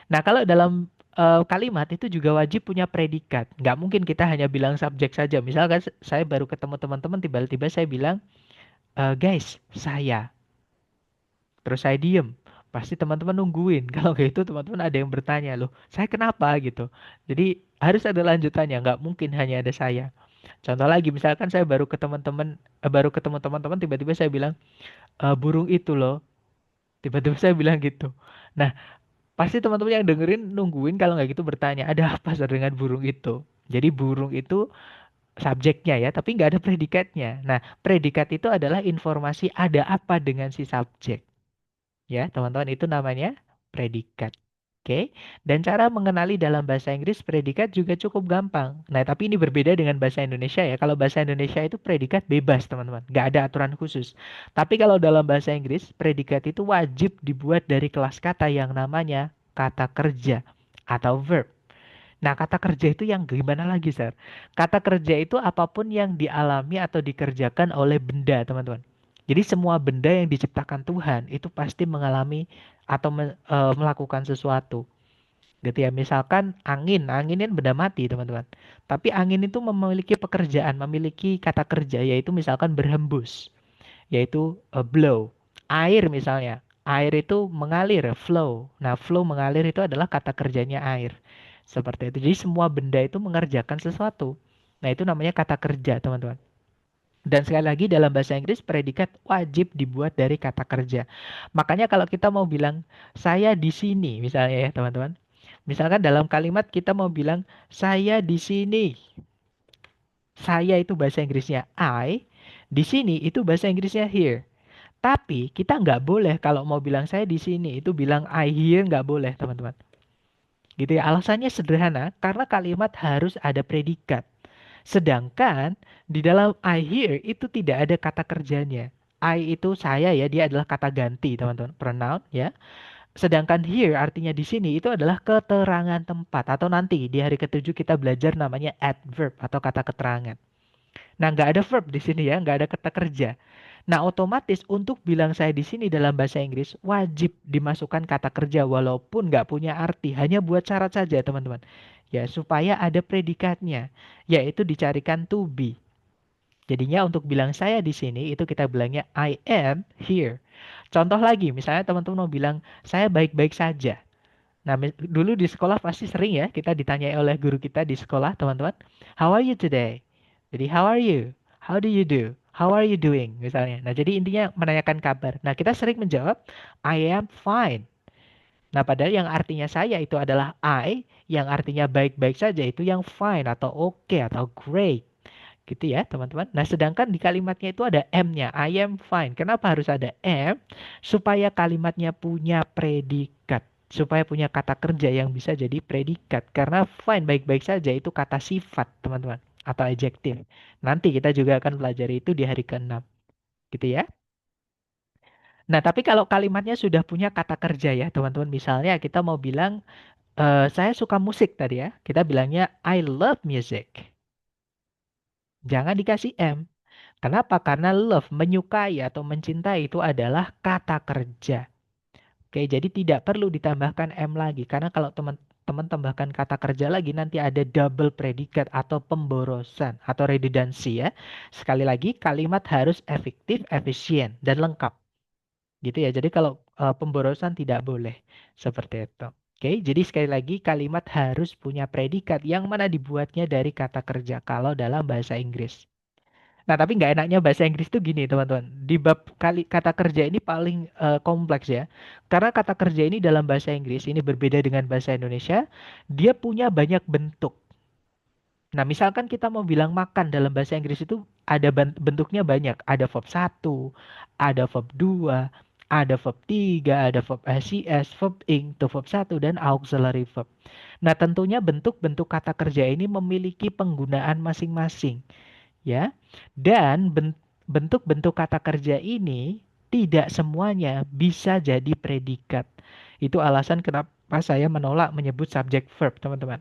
S1: Nah, kalau dalam kalimat itu juga wajib punya predikat. Nggak mungkin kita hanya bilang subjek saja. Misalkan saya baru ketemu teman-teman, tiba-tiba saya bilang, guys, saya. Terus saya diem. Pasti teman-teman nungguin. Kalau kayak itu teman-teman ada yang bertanya loh, saya kenapa gitu. Jadi harus ada lanjutannya. Nggak mungkin hanya ada saya. Contoh lagi, misalkan saya baru ketemu teman-teman, tiba-tiba saya bilang, burung itu loh. Tiba-tiba saya bilang gitu. Nah, pasti teman-teman yang dengerin nungguin kalau nggak gitu bertanya, ada apa Sar, dengan burung itu? Jadi burung itu subjeknya ya, tapi nggak ada predikatnya. Nah, predikat itu adalah informasi ada apa dengan si subjek. Ya, teman-teman itu namanya predikat. Oke, dan cara mengenali dalam bahasa Inggris predikat juga cukup gampang. Nah, tapi ini berbeda dengan bahasa Indonesia ya. Kalau bahasa Indonesia itu predikat bebas, teman-teman. Nggak ada aturan khusus. Tapi kalau dalam bahasa Inggris, predikat itu wajib dibuat dari kelas kata yang namanya kata kerja atau verb. Nah, kata kerja itu yang gimana lagi, Sir? Kata kerja itu apapun yang dialami atau dikerjakan oleh benda, teman-teman. Jadi semua benda yang diciptakan Tuhan itu pasti mengalami atau melakukan sesuatu. Gitu ya. Misalkan angin, angin ini benda mati, teman-teman. Tapi angin itu memiliki pekerjaan, memiliki kata kerja, yaitu misalkan berhembus, yaitu blow. Air misalnya, air itu mengalir, flow. Nah, flow mengalir itu adalah kata kerjanya air. Seperti itu. Jadi semua benda itu mengerjakan sesuatu. Nah, itu namanya kata kerja, teman-teman. Dan sekali lagi dalam bahasa Inggris predikat wajib dibuat dari kata kerja. Makanya kalau kita mau bilang saya di sini misalnya ya teman-teman. Misalkan dalam kalimat kita mau bilang saya di sini. Saya itu bahasa Inggrisnya I, di sini itu bahasa Inggrisnya here. Tapi kita nggak boleh kalau mau bilang saya di sini itu bilang I here nggak boleh teman-teman. Gitu ya. Alasannya sederhana karena kalimat harus ada predikat. Sedangkan di dalam I here itu tidak ada kata kerjanya. I itu saya ya, dia adalah kata ganti, teman-teman, pronoun ya. Sedangkan here artinya di sini itu adalah keterangan tempat atau nanti di hari ketujuh kita belajar namanya adverb atau kata keterangan. Nah, nggak ada verb di sini ya, nggak ada kata kerja. Nah, otomatis untuk bilang saya di sini dalam bahasa Inggris wajib dimasukkan kata kerja walaupun nggak punya arti, hanya buat syarat saja, teman-teman. Ya, supaya ada predikatnya, yaitu dicarikan to be. Jadinya untuk bilang saya di sini itu kita bilangnya I am here. Contoh lagi, misalnya teman-teman mau bilang saya baik-baik saja. Nah, dulu di sekolah pasti sering ya kita ditanyai oleh guru kita di sekolah, teman-teman. How are you today? Jadi, how are you? How do you do? How are you doing? Misalnya. Nah, jadi intinya menanyakan kabar. Nah, kita sering menjawab, I am fine. Nah, padahal yang artinya saya itu adalah I, yang artinya baik-baik saja itu yang fine atau okay atau great. Gitu ya, teman-teman. Nah, sedangkan di kalimatnya itu ada M-nya. I am fine. Kenapa harus ada M? Supaya kalimatnya punya predikat. Supaya punya kata kerja yang bisa jadi predikat. Karena fine, baik-baik saja itu kata sifat, teman-teman. Atau adjektif. Nanti kita juga akan pelajari itu di hari ke-6. Gitu ya. Nah, tapi kalau kalimatnya sudah punya kata kerja ya, teman-teman. Misalnya kita mau bilang, saya suka musik tadi ya. Kita bilangnya, I love music. Jangan dikasih M. Kenapa? Karena love, menyukai atau mencintai itu adalah kata kerja. Oke, jadi tidak perlu ditambahkan M lagi. Karena kalau teman-teman tambahkan kata kerja lagi, nanti ada double predikat atau pemborosan atau redundancy ya. Sekali lagi, kalimat harus efektif, efisien, dan lengkap. Gitu ya. Jadi kalau pemborosan tidak boleh. Seperti itu. Oke, jadi sekali lagi kalimat harus punya predikat yang mana dibuatnya dari kata kerja kalau dalam bahasa Inggris. Nah, tapi nggak enaknya bahasa Inggris tuh gini, teman-teman. Di bab kali kata kerja ini paling kompleks ya. Karena kata kerja ini dalam bahasa Inggris ini berbeda dengan bahasa Indonesia, dia punya banyak bentuk. Nah, misalkan kita mau bilang makan dalam bahasa Inggris itu ada bentuknya banyak. Ada verb satu, ada verb 2, ada verb 3, ada verb SIS, verb ing, to verb satu dan auxiliary verb. Nah, tentunya bentuk-bentuk kata kerja ini memiliki penggunaan masing-masing ya. Dan bentuk-bentuk kata kerja ini tidak semuanya bisa jadi predikat. Itu alasan kenapa saya menolak menyebut subjek verb, teman-teman.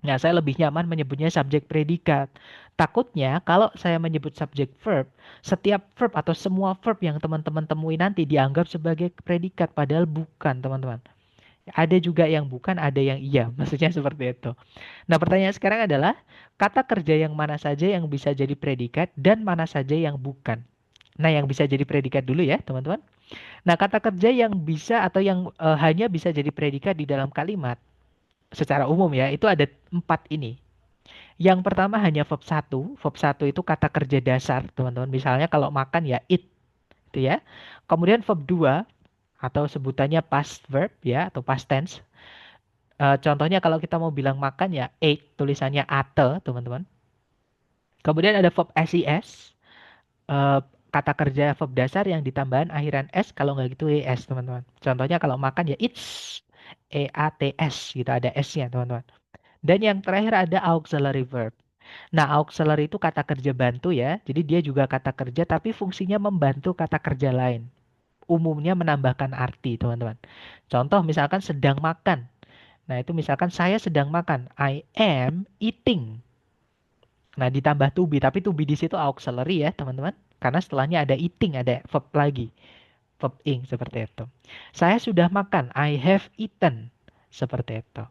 S1: Nah, saya lebih nyaman menyebutnya subjek predikat. Takutnya kalau saya menyebut subjek verb, setiap verb atau semua verb yang teman-teman temui nanti dianggap sebagai predikat, padahal bukan, teman-teman. Ada juga yang bukan, ada yang iya. Maksudnya seperti itu. Nah, pertanyaan sekarang adalah kata kerja yang mana saja yang bisa jadi predikat dan mana saja yang bukan. Nah, yang bisa jadi predikat dulu ya, teman-teman. Nah, kata kerja yang bisa atau yang hanya bisa jadi predikat di dalam kalimat secara umum ya, itu ada 4 ini. Yang pertama hanya verb satu. Verb satu itu kata kerja dasar, teman-teman. Misalnya kalau makan ya eat, itu ya. Kemudian verb 2 atau sebutannya past verb ya atau past tense. Contohnya kalau kita mau bilang makan ya ate, tulisannya ate, teman-teman. Kemudian ada verb SIS, eh, kata kerja verb dasar yang ditambahan akhiran S, kalau nggak gitu ES, teman-teman. Contohnya kalau makan ya eats, EATS, gitu ada S-nya, teman-teman. Dan yang terakhir ada auxiliary verb. Nah, auxiliary itu kata kerja bantu ya. Jadi dia juga kata kerja tapi fungsinya membantu kata kerja lain. Umumnya menambahkan arti, teman-teman. Contoh misalkan sedang makan. Nah, itu misalkan saya sedang makan. I am eating. Nah, ditambah to be, tapi to be di situ auxiliary ya, teman-teman. Karena setelahnya ada eating, ada verb lagi. Verb ing seperti itu. Saya sudah makan. I have eaten. Seperti itu.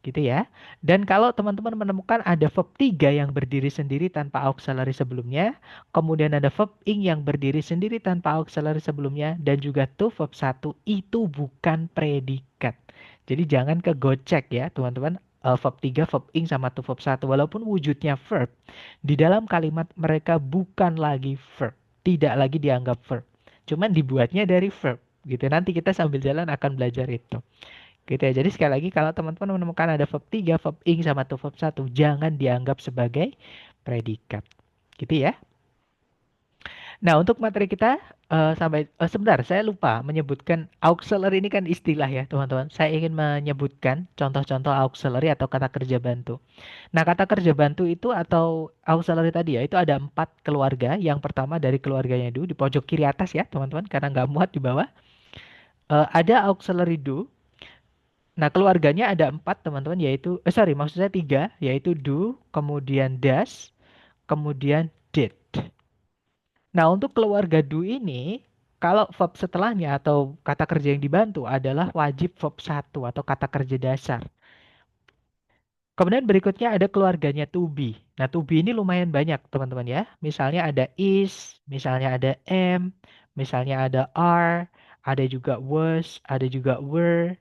S1: Gitu ya. Dan kalau teman-teman menemukan ada verb 3 yang berdiri sendiri tanpa auxiliary sebelumnya, kemudian ada verb ing yang berdiri sendiri tanpa auxiliary sebelumnya, dan juga to verb satu itu bukan predikat. Jadi jangan kegocek ya teman-teman. Verb 3, verb ing, sama to verb satu. Walaupun wujudnya verb, di dalam kalimat mereka bukan lagi verb. Tidak lagi dianggap verb. Cuman dibuatnya dari verb. Gitu. Nanti kita sambil jalan akan belajar itu. Gitu ya. Jadi sekali lagi kalau teman-teman menemukan ada verb 3, verb ing sama to verb satu, jangan dianggap sebagai predikat. Gitu ya. Nah, untuk materi kita sampai sebentar, saya lupa menyebutkan auxiliary ini kan istilah ya, teman-teman. Saya ingin menyebutkan contoh-contoh auxiliary atau kata kerja bantu. Nah, kata kerja bantu itu atau auxiliary tadi ya, itu ada 4 keluarga. Yang pertama dari keluarganya do di pojok kiri atas ya, teman-teman, karena nggak muat di bawah. Ada auxiliary do. Nah, keluarganya ada 4, teman-teman, yaitu, sorry, maksud saya 3, yaitu do, kemudian does, kemudian did. Nah, untuk keluarga do ini, kalau verb setelahnya atau kata kerja yang dibantu adalah wajib verb satu atau kata kerja dasar. Kemudian berikutnya ada keluarganya to be. Nah, to be ini lumayan banyak, teman-teman ya. Misalnya ada is, misalnya ada am, misalnya ada are, ada juga was, ada juga were,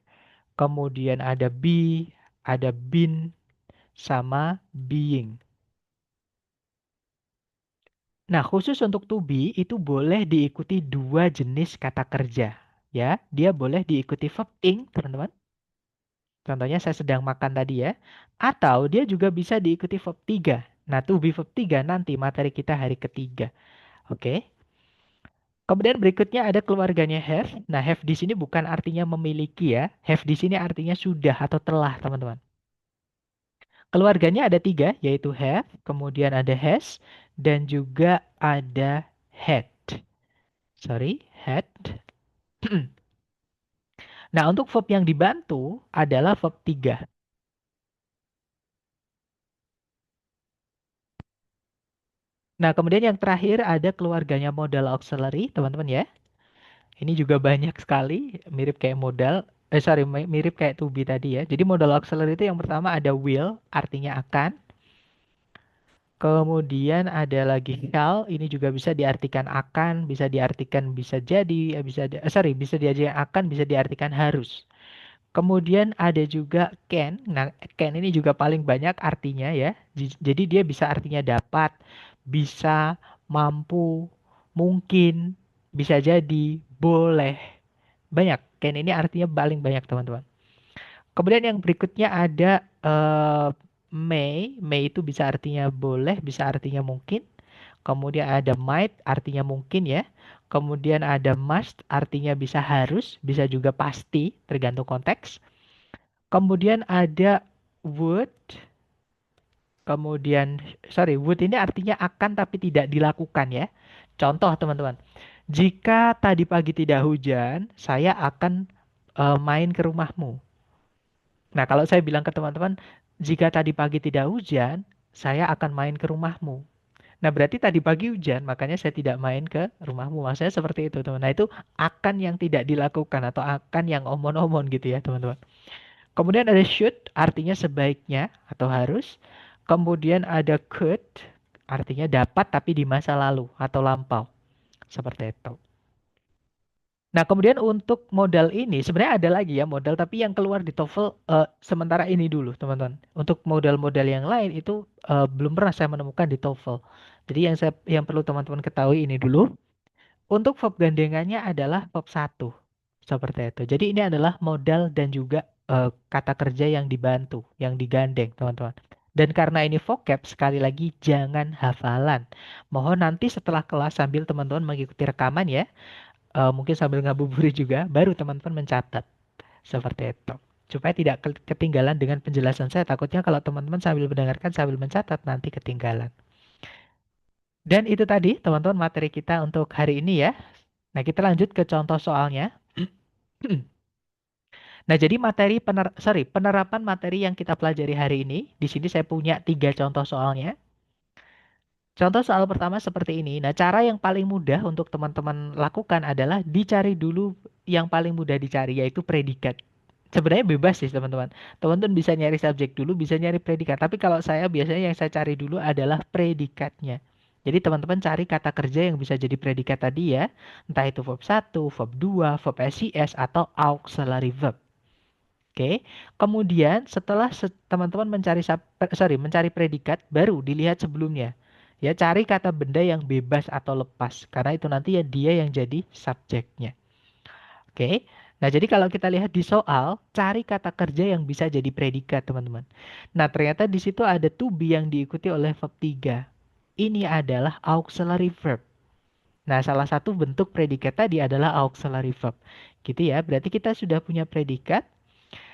S1: kemudian ada be, ada been, sama being. Nah, khusus untuk to be itu boleh diikuti 2 jenis kata kerja. Ya, dia boleh diikuti verb ing, teman-teman. Contohnya saya sedang makan tadi ya. Atau dia juga bisa diikuti verb 3. Nah, to be verb 3 nanti materi kita hari ketiga. Oke. Kemudian berikutnya ada keluarganya have. Nah, have di sini bukan artinya memiliki ya. Have di sini artinya sudah atau telah, teman-teman. Keluarganya ada 3, yaitu have, kemudian ada has, dan juga ada had. Sorry, had. Nah, untuk verb yang dibantu adalah verb 3. Nah, kemudian yang terakhir ada keluarganya modal auxiliary, teman-teman ya. Ini juga banyak sekali, mirip kayak modal. Sorry, mirip kayak to be tadi ya. Jadi modal auxiliary itu yang pertama ada will, artinya akan. Kemudian ada lagi shall, ini juga bisa diartikan akan, bisa diartikan bisa jadi, bisa diartikan akan, bisa diartikan harus. Kemudian ada juga can. Nah, can ini juga paling banyak artinya ya. Jadi dia bisa artinya dapat, bisa, mampu, mungkin, bisa jadi, boleh. Banyak. Can ini artinya paling banyak, teman-teman. Kemudian yang berikutnya ada may. May itu bisa artinya boleh, bisa artinya mungkin. Kemudian ada might, artinya mungkin ya. Kemudian ada must, artinya bisa harus, bisa juga pasti, tergantung konteks. Kemudian ada would, kemudian, sorry, would ini artinya akan tapi tidak dilakukan ya. Contoh teman-teman, jika tadi pagi tidak hujan, saya akan main ke rumahmu. Nah, kalau saya bilang ke teman-teman, jika tadi pagi tidak hujan, saya akan main ke rumahmu. Nah, berarti tadi pagi hujan, makanya saya tidak main ke rumahmu. Maksudnya seperti itu, teman. Nah, itu akan yang tidak dilakukan atau akan yang omon-omon gitu ya, teman-teman. Kemudian ada should, artinya sebaiknya atau harus. Kemudian ada could, artinya dapat tapi di masa lalu atau lampau. Seperti itu. Nah, kemudian untuk modal ini sebenarnya ada lagi ya modal tapi yang keluar di TOEFL sementara ini dulu, teman-teman. Untuk modal-modal yang lain itu belum pernah saya menemukan di TOEFL. Jadi yang perlu teman-teman ketahui ini dulu. Untuk verb gandengannya adalah verb satu. Seperti itu. Jadi ini adalah modal dan juga kata kerja yang dibantu, yang digandeng, teman-teman. Dan karena ini vocab, sekali lagi jangan hafalan. Mohon nanti setelah kelas sambil teman-teman mengikuti rekaman ya, mungkin sambil ngabuburit juga, baru teman-teman mencatat. Seperti itu. Supaya tidak ketinggalan dengan penjelasan saya. Takutnya kalau teman-teman sambil mendengarkan, sambil mencatat, nanti ketinggalan. Dan itu tadi teman-teman materi kita untuk hari ini ya. Nah, kita lanjut ke contoh soalnya. Nah, jadi penerapan materi yang kita pelajari hari ini, di sini saya punya 3 contoh soalnya. Contoh soal pertama seperti ini. Nah, cara yang paling mudah untuk teman-teman lakukan adalah dicari dulu yang paling mudah dicari, yaitu predikat. Sebenarnya bebas sih teman-teman. Teman-teman bisa nyari subjek dulu, bisa nyari predikat. Tapi kalau saya biasanya yang saya cari dulu adalah predikatnya. Jadi teman-teman cari kata kerja yang bisa jadi predikat tadi ya. Entah itu verb satu, verb 2, verb SES, atau auxiliary verb. Oke. Kemudian setelah teman-teman mencari predikat, baru dilihat sebelumnya. Ya, cari kata benda yang bebas atau lepas. Karena itu nanti ya dia yang jadi subjeknya. Oke. Nah, jadi kalau kita lihat di soal, cari kata kerja yang bisa jadi predikat, teman-teman. Nah, ternyata di situ ada to be yang diikuti oleh verb 3. Ini adalah auxiliary verb. Nah, salah satu bentuk predikat tadi adalah auxiliary verb. Gitu ya. Berarti kita sudah punya predikat.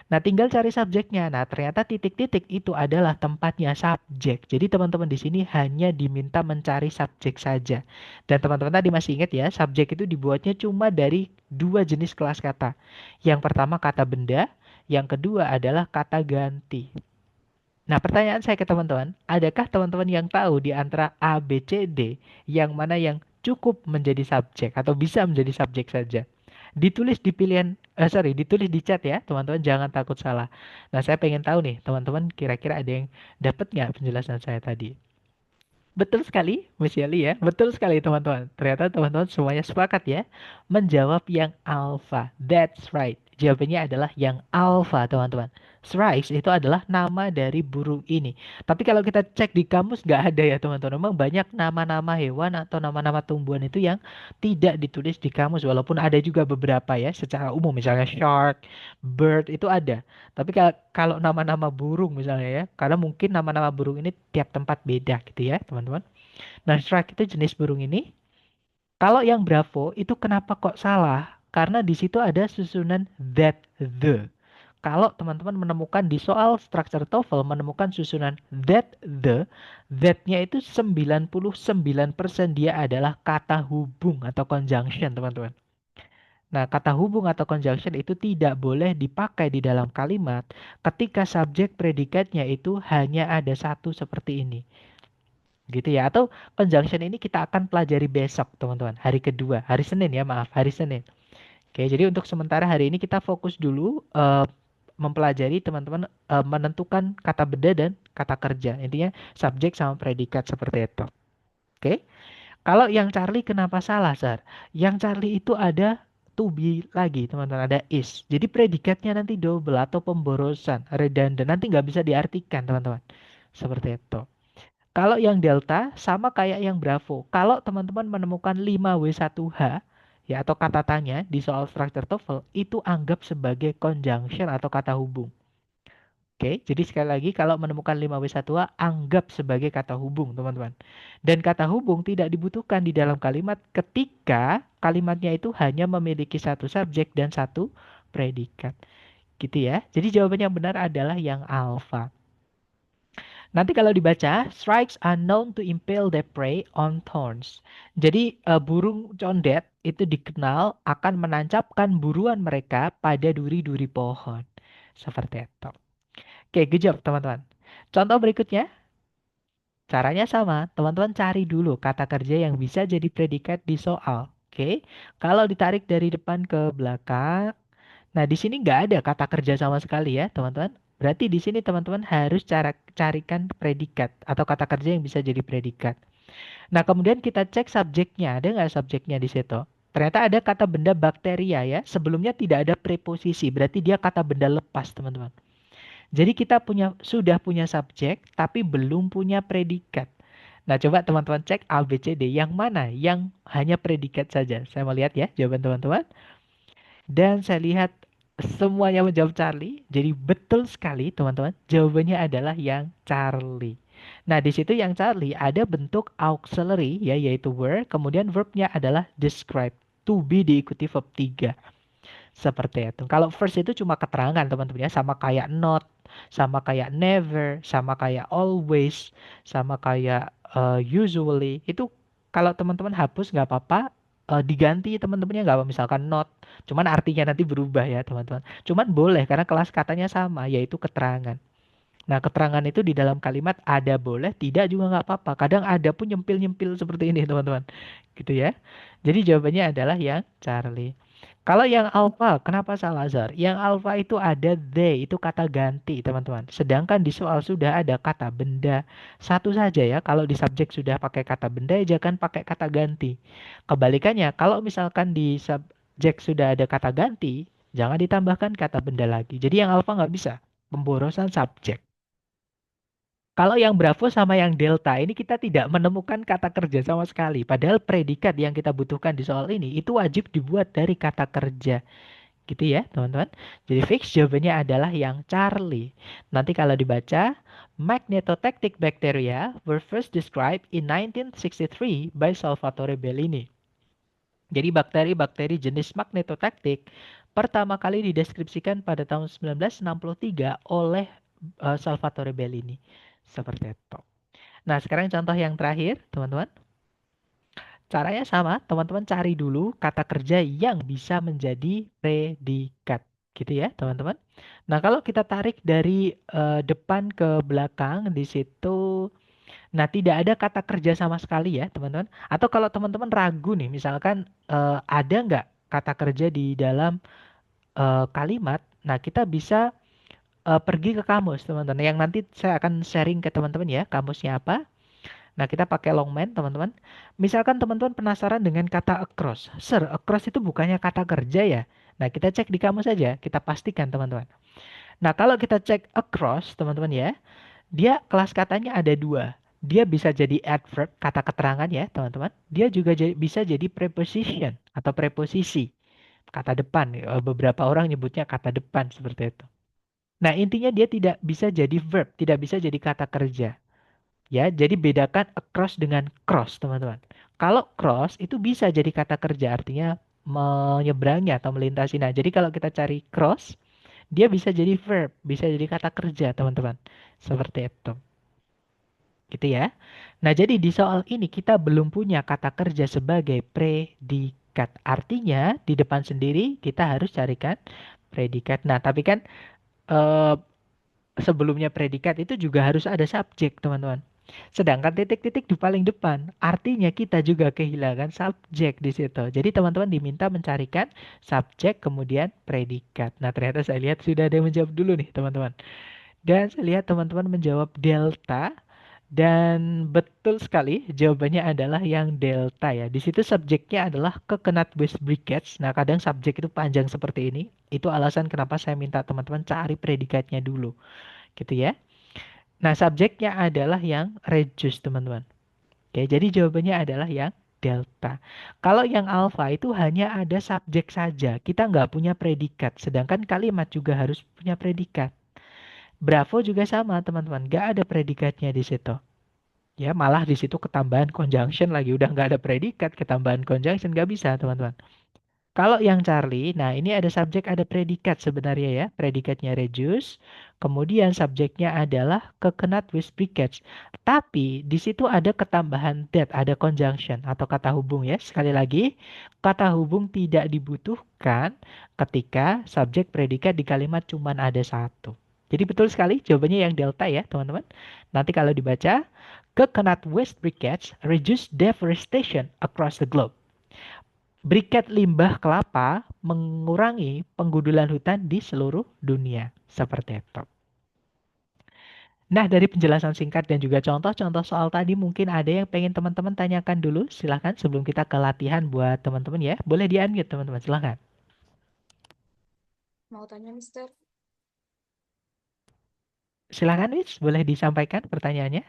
S1: Nah, tinggal cari subjeknya. Nah, ternyata titik-titik itu adalah tempatnya subjek. Jadi, teman-teman di sini hanya diminta mencari subjek saja. Dan teman-teman tadi masih ingat ya, subjek itu dibuatnya cuma dari dua jenis kelas kata. Yang pertama kata benda, yang kedua adalah kata ganti. Nah, pertanyaan saya ke teman-teman, adakah teman-teman yang tahu di antara A, B, C, D, yang mana yang cukup menjadi subjek atau bisa menjadi subjek saja? Ditulis di pilihan, ditulis di chat ya, teman-teman jangan takut salah. Nah, saya pengen tahu nih, teman-teman kira-kira ada yang dapat nggak penjelasan saya tadi? Betul sekali, Miss Yali ya. Betul sekali teman-teman. Ternyata teman-teman semuanya sepakat ya. Menjawab yang alpha. That's right. Jawabannya adalah yang alpha teman-teman. Strix itu adalah nama dari burung ini. Tapi kalau kita cek di kamus nggak ada ya teman-teman. Memang banyak nama-nama hewan atau nama-nama tumbuhan itu yang tidak ditulis di kamus. Walaupun ada juga beberapa ya secara umum. Misalnya shark, bird itu ada. Tapi kalau nama-nama burung misalnya ya, karena mungkin nama-nama burung ini tiap tempat beda gitu ya, teman-teman. Nah, strike itu jenis burung ini. Kalau yang bravo itu kenapa kok salah? Karena di situ ada susunan that, the. Kalau teman-teman menemukan di soal structure TOEFL menemukan susunan that, the, that-nya itu 99% dia adalah kata hubung atau conjunction, teman-teman. Nah, kata hubung atau conjunction itu tidak boleh dipakai di dalam kalimat ketika subjek predikatnya itu hanya ada satu seperti ini. Gitu ya. Atau conjunction ini kita akan pelajari besok, teman-teman. Hari kedua, hari Senin ya, maaf, hari Senin. Oke, jadi untuk sementara hari ini kita fokus dulu mempelajari teman-teman menentukan kata beda dan kata kerja. Intinya subjek sama predikat seperti itu. Oke. Kalau yang Charlie kenapa salah, Sar? Yang Charlie itu ada to be lagi, teman-teman. Ada is. Jadi predikatnya nanti double atau pemborosan, redundant. Nanti nggak bisa diartikan, teman-teman. Seperti itu. Kalau yang delta sama kayak yang bravo. Kalau teman-teman menemukan 5W1H, ya atau kata tanya di soal structure TOEFL, itu anggap sebagai conjunction atau kata hubung. Oke, jadi sekali lagi kalau menemukan 5W1A anggap sebagai kata hubung, teman-teman. Dan kata hubung tidak dibutuhkan di dalam kalimat ketika kalimatnya itu hanya memiliki satu subjek dan satu predikat. Gitu ya. Jadi jawaban yang benar adalah yang alpha. Nanti kalau dibaca, strikes are known to impale their prey on thorns. Jadi burung condet itu dikenal akan menancapkan buruan mereka pada duri-duri pohon. Seperti itu. Oke, good job teman-teman. Contoh berikutnya, caranya sama. Teman-teman cari dulu kata kerja yang bisa jadi predikat di soal. Oke, kalau ditarik dari depan ke belakang, nah di sini nggak ada kata kerja sama sekali ya teman-teman. Berarti di sini teman-teman harus carikan predikat atau kata kerja yang bisa jadi predikat. Nah kemudian kita cek subjeknya, ada nggak subjeknya di situ? Ternyata ada kata benda bakteria ya. Sebelumnya tidak ada preposisi, berarti dia kata benda lepas teman-teman. Jadi kita sudah punya subjek tapi belum punya predikat. Nah, coba teman-teman cek A, B, C, D yang mana yang hanya predikat saja. Saya mau lihat ya jawaban teman-teman. Dan saya lihat semuanya menjawab Charlie. Jadi betul sekali teman-teman. Jawabannya adalah yang Charlie. Nah, di situ yang Charlie ada bentuk auxiliary ya yaitu were, kemudian verbnya adalah describe. To be diikuti verb 3. Seperti itu. Kalau first itu cuma keterangan teman-teman ya, sama kayak not, sama kayak never, sama kayak always, sama kayak usually. Itu kalau teman-teman hapus nggak apa-apa, diganti teman-temannya nggak apa misalkan not, cuman artinya nanti berubah ya teman-teman. Cuman boleh karena kelas katanya sama, yaitu keterangan. Nah, keterangan itu di dalam kalimat ada boleh, tidak juga nggak apa-apa. Kadang ada pun nyempil-nyempil seperti ini teman-teman. Gitu ya. Jadi jawabannya adalah yang Charlie. Kalau yang alpha, kenapa salah, Zar? Yang alpha itu ada they, itu kata ganti, teman-teman. Sedangkan di soal sudah ada kata benda. Satu saja ya, kalau di subjek sudah pakai kata benda, jangan pakai kata ganti. Kebalikannya, kalau misalkan di subjek sudah ada kata ganti, jangan ditambahkan kata benda lagi. Jadi yang alpha nggak bisa. Pemborosan subjek. Kalau yang Bravo sama yang Delta ini kita tidak menemukan kata kerja sama sekali. Padahal predikat yang kita butuhkan di soal ini itu wajib dibuat dari kata kerja. Gitu ya, teman-teman. Jadi fix jawabannya adalah yang Charlie. Nanti kalau dibaca, magnetotactic bacteria were first described in 1963 by Salvatore Bellini. Jadi bakteri-bakteri jenis magnetotactic pertama kali dideskripsikan pada tahun 1963 oleh Salvatore Bellini. Seperti itu. Nah, sekarang contoh yang terakhir, teman-teman. Caranya sama, teman-teman cari dulu kata kerja yang bisa menjadi predikat. Gitu ya, teman-teman. Nah, kalau kita tarik dari depan ke belakang di situ, nah tidak ada kata kerja sama sekali ya, teman-teman. Atau kalau teman-teman ragu nih, misalkan ada nggak kata kerja di dalam kalimat, nah kita bisa pergi ke kamus, teman-teman. Yang nanti saya akan sharing ke teman-teman ya, kamusnya apa. Nah, kita pakai longman, teman-teman. Misalkan teman-teman penasaran dengan kata across. Sir, across itu bukannya kata kerja ya? Nah, kita cek di kamus saja. Kita pastikan, teman-teman. Nah, kalau kita cek across, teman-teman ya, dia kelas katanya ada dua. Dia bisa jadi adverb, kata keterangan ya, teman-teman. Dia juga bisa jadi preposition atau preposisi, kata depan. Beberapa orang nyebutnya kata depan seperti itu. Nah, intinya dia tidak bisa jadi verb, tidak bisa jadi kata kerja. Ya, jadi bedakan across dengan cross, teman-teman. Kalau cross itu bisa jadi kata kerja, artinya menyeberangi atau melintasi. Nah, jadi kalau kita cari cross, dia bisa jadi verb, bisa jadi kata kerja, teman-teman. Seperti itu. Gitu ya. Nah, jadi di soal ini kita belum punya kata kerja sebagai predikat. Artinya, di depan sendiri kita harus carikan predikat. Nah, tapi kan eh, sebelumnya predikat itu juga harus ada subjek, teman-teman. Sedangkan titik-titik di paling depan, artinya kita juga kehilangan subjek di situ. Jadi teman-teman diminta mencarikan subjek kemudian predikat. Nah, ternyata saya lihat sudah ada yang menjawab dulu nih, teman-teman. Dan saya lihat teman-teman menjawab delta dan betul sekali jawabannya adalah yang delta ya. Di situ subjeknya adalah coconut with briquettes. Nah, kadang subjek itu panjang seperti ini. Itu alasan kenapa saya minta teman-teman cari predikatnya dulu gitu ya. Nah, subjeknya adalah yang reduce, teman-teman. Oke, jadi jawabannya adalah yang delta. Kalau yang alpha itu hanya ada subjek saja. Kita nggak punya predikat. Sedangkan kalimat juga harus punya predikat. Bravo juga sama, teman-teman. Nggak ada predikatnya di situ. Ya, malah di situ ketambahan conjunction lagi. Udah nggak ada predikat, ketambahan conjunction nggak bisa, teman-teman. Kalau yang Charlie, nah ini ada subjek, ada predikat sebenarnya ya. Predikatnya reduce, kemudian subjeknya adalah coconut with briquettes. Tapi di situ ada ketambahan that, ada conjunction atau kata hubung ya. Sekali lagi, kata hubung tidak dibutuhkan ketika subjek predikat di kalimat cuman ada satu. Jadi betul sekali jawabannya yang delta ya teman-teman. Nanti kalau dibaca, coconut with briquettes reduce deforestation across the globe. Briket limbah kelapa mengurangi penggundulan hutan di seluruh dunia. Seperti itu. Nah, dari penjelasan singkat dan juga contoh-contoh soal tadi mungkin ada yang pengen teman-teman tanyakan dulu. Silahkan sebelum kita ke latihan buat teman-teman ya. Boleh di-unmute teman-teman, silahkan.
S2: Mau tanya, Mister?
S1: Silahkan, Wis. Boleh disampaikan pertanyaannya.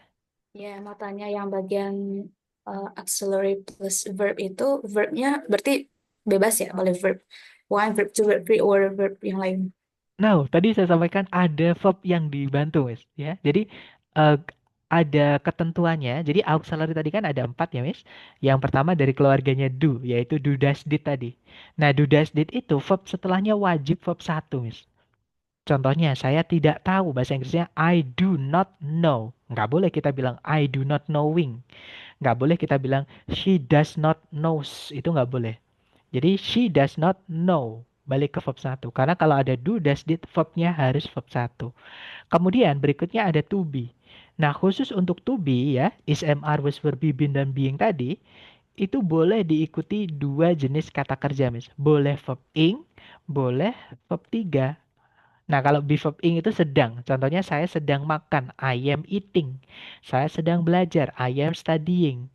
S2: Ya, mau tanya yang bagian auxiliary plus verb itu, verbnya berarti bebas ya, boleh verb one, verb two, verb three, or verb yang lain.
S1: Nah, tadi saya sampaikan ada verb yang dibantu, Wis. Ya, jadi eh, ada ketentuannya. Jadi auxiliary tadi kan ada empat ya, Miss. Yang pertama dari keluarganya do, yaitu do, does, did tadi. Nah, do, does, did itu verb setelahnya wajib verb satu, Miss. Contohnya, saya tidak tahu. Bahasa Inggrisnya I do not know. Nggak boleh kita bilang I do not knowing. Nggak boleh kita bilang she does not knows. Itu nggak boleh. Jadi she does not know. Balik ke verb satu. Karena kalau ada do, does, did, verbnya harus verb satu. Kemudian berikutnya ada to be. Nah, khusus untuk to be ya, is, am, are, was, were, be, been, dan being tadi, itu boleh diikuti dua jenis kata kerja, Miss. Boleh verb ing, boleh verb tiga. Nah, kalau be verb ing itu sedang. Contohnya saya sedang makan, I am eating. Saya sedang belajar, I am studying.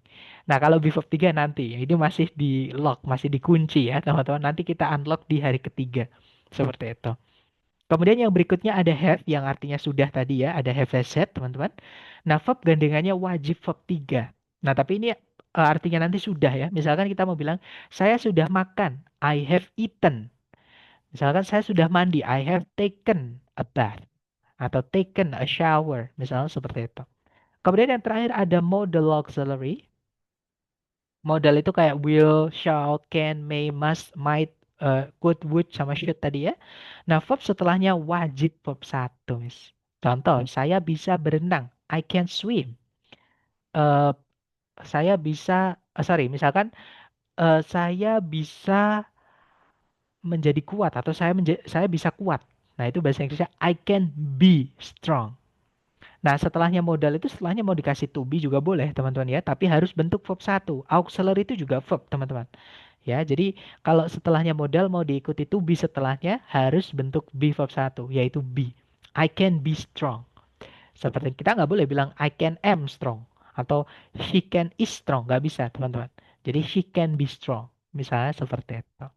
S1: Nah, kalau be verb 3 nanti, ini masih di lock, masih dikunci ya, teman-teman. Nanti kita unlock di hari ketiga. Seperti itu. Kemudian yang berikutnya ada have yang artinya sudah tadi ya, ada have has said, teman-teman. Nah, verb gandengannya wajib verb 3. Nah, tapi ini artinya nanti sudah ya. Misalkan kita mau bilang, saya sudah makan, I have eaten. Misalkan saya sudah mandi, I have taken a bath. Atau taken a shower. Misalnya seperti itu. Kemudian yang terakhir ada modal auxiliary. Modal itu kayak will, shall, can, may, must, might, could, would, sama should tadi ya. Nah, verb setelahnya wajib verb satu, Miss. Contoh, saya bisa berenang. I can swim. Eh, saya bisa, sorry, misalkan saya bisa menjadi kuat atau saya bisa kuat. Nah, itu bahasa Inggrisnya I can be strong. Nah, setelahnya modal itu setelahnya mau dikasih to be juga boleh, teman-teman ya, tapi harus bentuk verb satu. Auxiliary itu juga verb, teman-teman. Ya, jadi kalau setelahnya modal mau diikuti to be setelahnya harus bentuk be verb satu, yaitu be. I can be strong. Seperti kita nggak boleh bilang I can am strong atau she can is strong, nggak bisa, teman-teman. Jadi she can be strong. Misalnya seperti itu.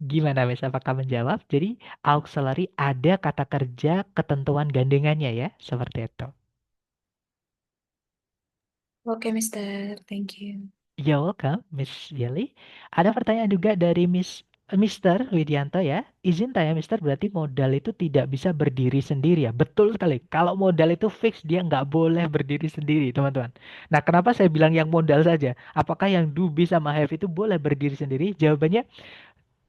S1: Gimana, Miss? Apakah menjawab? Jadi, auxiliary ada kata kerja ketentuan gandengannya ya, seperti itu.
S2: Oke, Mister. Thank you.
S1: You're welcome, Miss Yeli. Ada pertanyaan juga dari Mister Widianto ya. Izin tanya, Mister, berarti modal itu tidak bisa berdiri sendiri ya? Betul sekali. Kalau modal itu fix, dia nggak boleh berdiri sendiri, teman-teman. Nah, kenapa saya bilang yang modal saja? Apakah yang do, be, sama have itu boleh berdiri sendiri? Jawabannya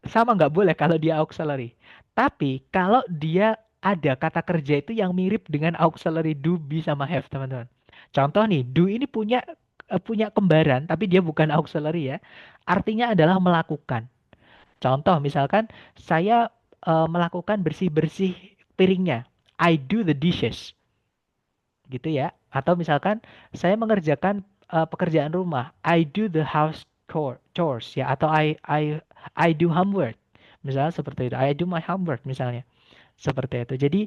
S1: sama nggak boleh kalau dia auxiliary. Tapi kalau dia ada kata kerja itu yang mirip dengan auxiliary do, be, sama have, teman-teman. Contoh nih, do ini punya kembaran, tapi dia bukan auxiliary ya. Artinya adalah melakukan. Contoh, misalkan saya melakukan bersih-bersih piringnya. I do the dishes, gitu ya. Atau misalkan saya mengerjakan pekerjaan rumah. I do the chores ya. Atau I do homework. Misalnya seperti itu. I do my homework misalnya. Seperti itu. Jadi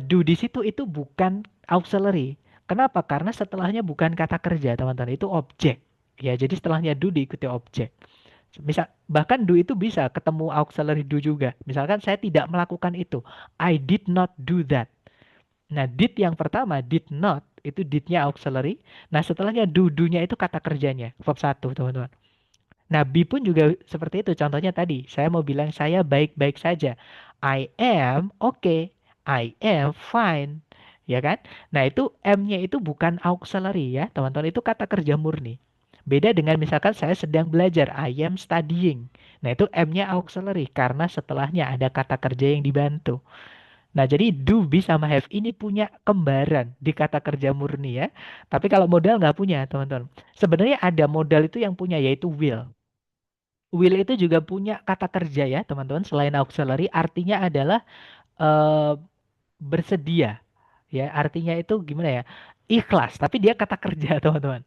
S1: do di situ itu bukan auxiliary. Kenapa? Karena setelahnya bukan kata kerja, teman-teman. Itu objek. Ya, jadi setelahnya do diikuti objek. Misal bahkan do itu bisa ketemu auxiliary do juga. Misalkan saya tidak melakukan itu. I did not do that. Nah, did yang pertama, did not, itu didnya auxiliary. Nah, setelahnya do-nya itu kata kerjanya, verb satu, teman-teman. Nah, be pun juga seperti itu. Contohnya tadi, saya mau bilang saya baik-baik saja. I am okay. I am fine. Ya kan? Nah, itu M-nya itu bukan auxiliary ya, teman-teman. Itu kata kerja murni. Beda dengan misalkan saya sedang belajar, I am studying. Nah, itu M-nya auxiliary karena setelahnya ada kata kerja yang dibantu. Nah, jadi do, be, sama have ini punya kembaran di kata kerja murni ya. Tapi kalau modal nggak punya, teman-teman. Sebenarnya ada modal itu yang punya, yaitu will. Will itu juga punya kata kerja ya, teman-teman. Selain auxiliary, artinya adalah eh, bersedia. Ya, artinya itu gimana ya? Ikhlas, tapi dia kata kerja, teman-teman.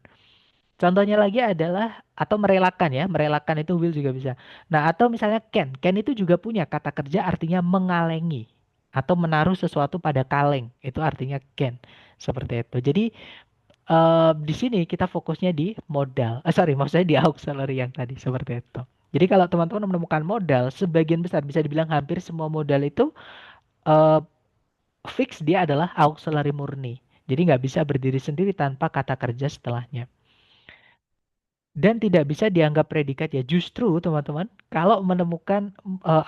S1: Contohnya lagi adalah atau merelakan ya, merelakan itu will juga bisa. Nah, atau misalnya can. Can itu juga punya kata kerja artinya mengalengi atau menaruh sesuatu pada kaleng. Itu artinya can. Seperti itu. Jadi di sini kita fokusnya di modal. Sorry, maksudnya di auxiliary yang tadi seperti itu. Jadi kalau teman-teman menemukan modal, sebagian besar bisa dibilang hampir semua modal itu eh, fix dia adalah auxiliary murni. Jadi nggak bisa berdiri sendiri tanpa kata kerja setelahnya. Dan tidak bisa dianggap predikat ya. Justru teman-teman, kalau menemukan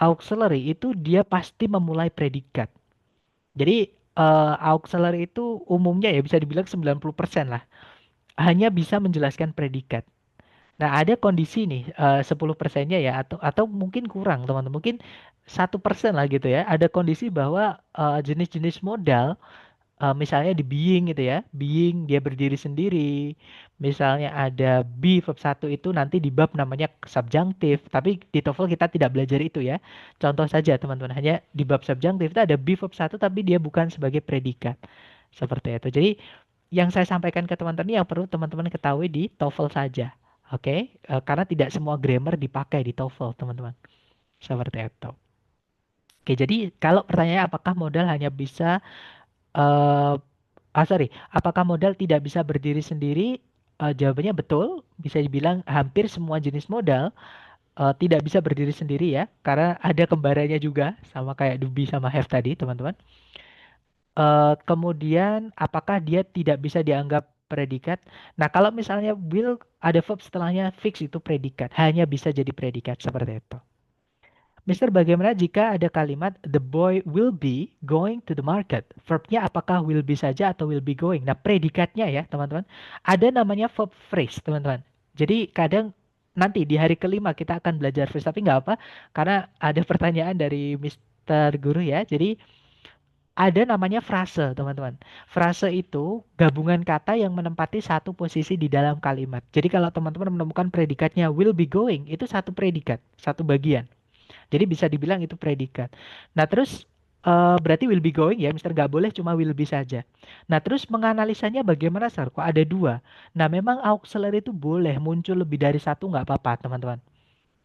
S1: auxiliary itu dia pasti memulai predikat. Jadi auxiliary itu umumnya ya bisa dibilang 90% lah. Hanya bisa menjelaskan predikat. Nah, ada kondisi nih 10%-nya ya atau mungkin kurang teman-teman. Mungkin 1% lah gitu ya. Ada kondisi bahwa jenis-jenis modal misalnya di being gitu ya, being dia berdiri sendiri. Misalnya ada be verb satu itu nanti di bab namanya subjunctive, tapi di TOEFL kita tidak belajar itu ya. Contoh saja teman-teman, hanya di bab subjunctive itu ada be verb satu tapi dia bukan sebagai predikat. Seperti itu. Jadi Yang saya sampaikan ke teman-teman ini yang perlu teman-teman ketahui di TOEFL saja. Oke. Karena tidak semua grammar dipakai di TOEFL, teman-teman. Seperti itu. Oke, jadi kalau pertanyaannya apakah modal hanya bisa eh sorry, apakah modal tidak bisa berdiri sendiri? Jawabannya betul. Bisa dibilang hampir semua jenis modal tidak bisa berdiri sendiri ya, karena ada kembarannya juga, sama kayak do be sama have tadi, teman-teman. Kemudian, apakah dia tidak bisa dianggap predikat? Nah, kalau misalnya will ada verb setelahnya fix itu predikat, hanya bisa jadi predikat seperti itu. Mister, bagaimana jika ada kalimat the boy will be going to the market? Verbnya apakah will be saja atau will be going? Nah, predikatnya ya, teman-teman. Ada namanya verb phrase, teman-teman. Jadi kadang nanti di hari kelima kita akan belajar phrase, tapi nggak apa, karena ada pertanyaan dari Mister Guru ya. Jadi ada namanya frase, teman-teman. Frase itu gabungan kata yang menempati satu posisi di dalam kalimat. Jadi kalau teman-teman menemukan predikatnya will be going, itu satu predikat, satu bagian. Jadi bisa dibilang itu predikat. Nah, terus berarti will be going ya, Mister, nggak boleh cuma will be saja. Nah, terus menganalisanya bagaimana, Sir? Kok ada dua? Nah, memang auxiliary itu boleh muncul lebih dari satu, nggak apa-apa, teman-teman.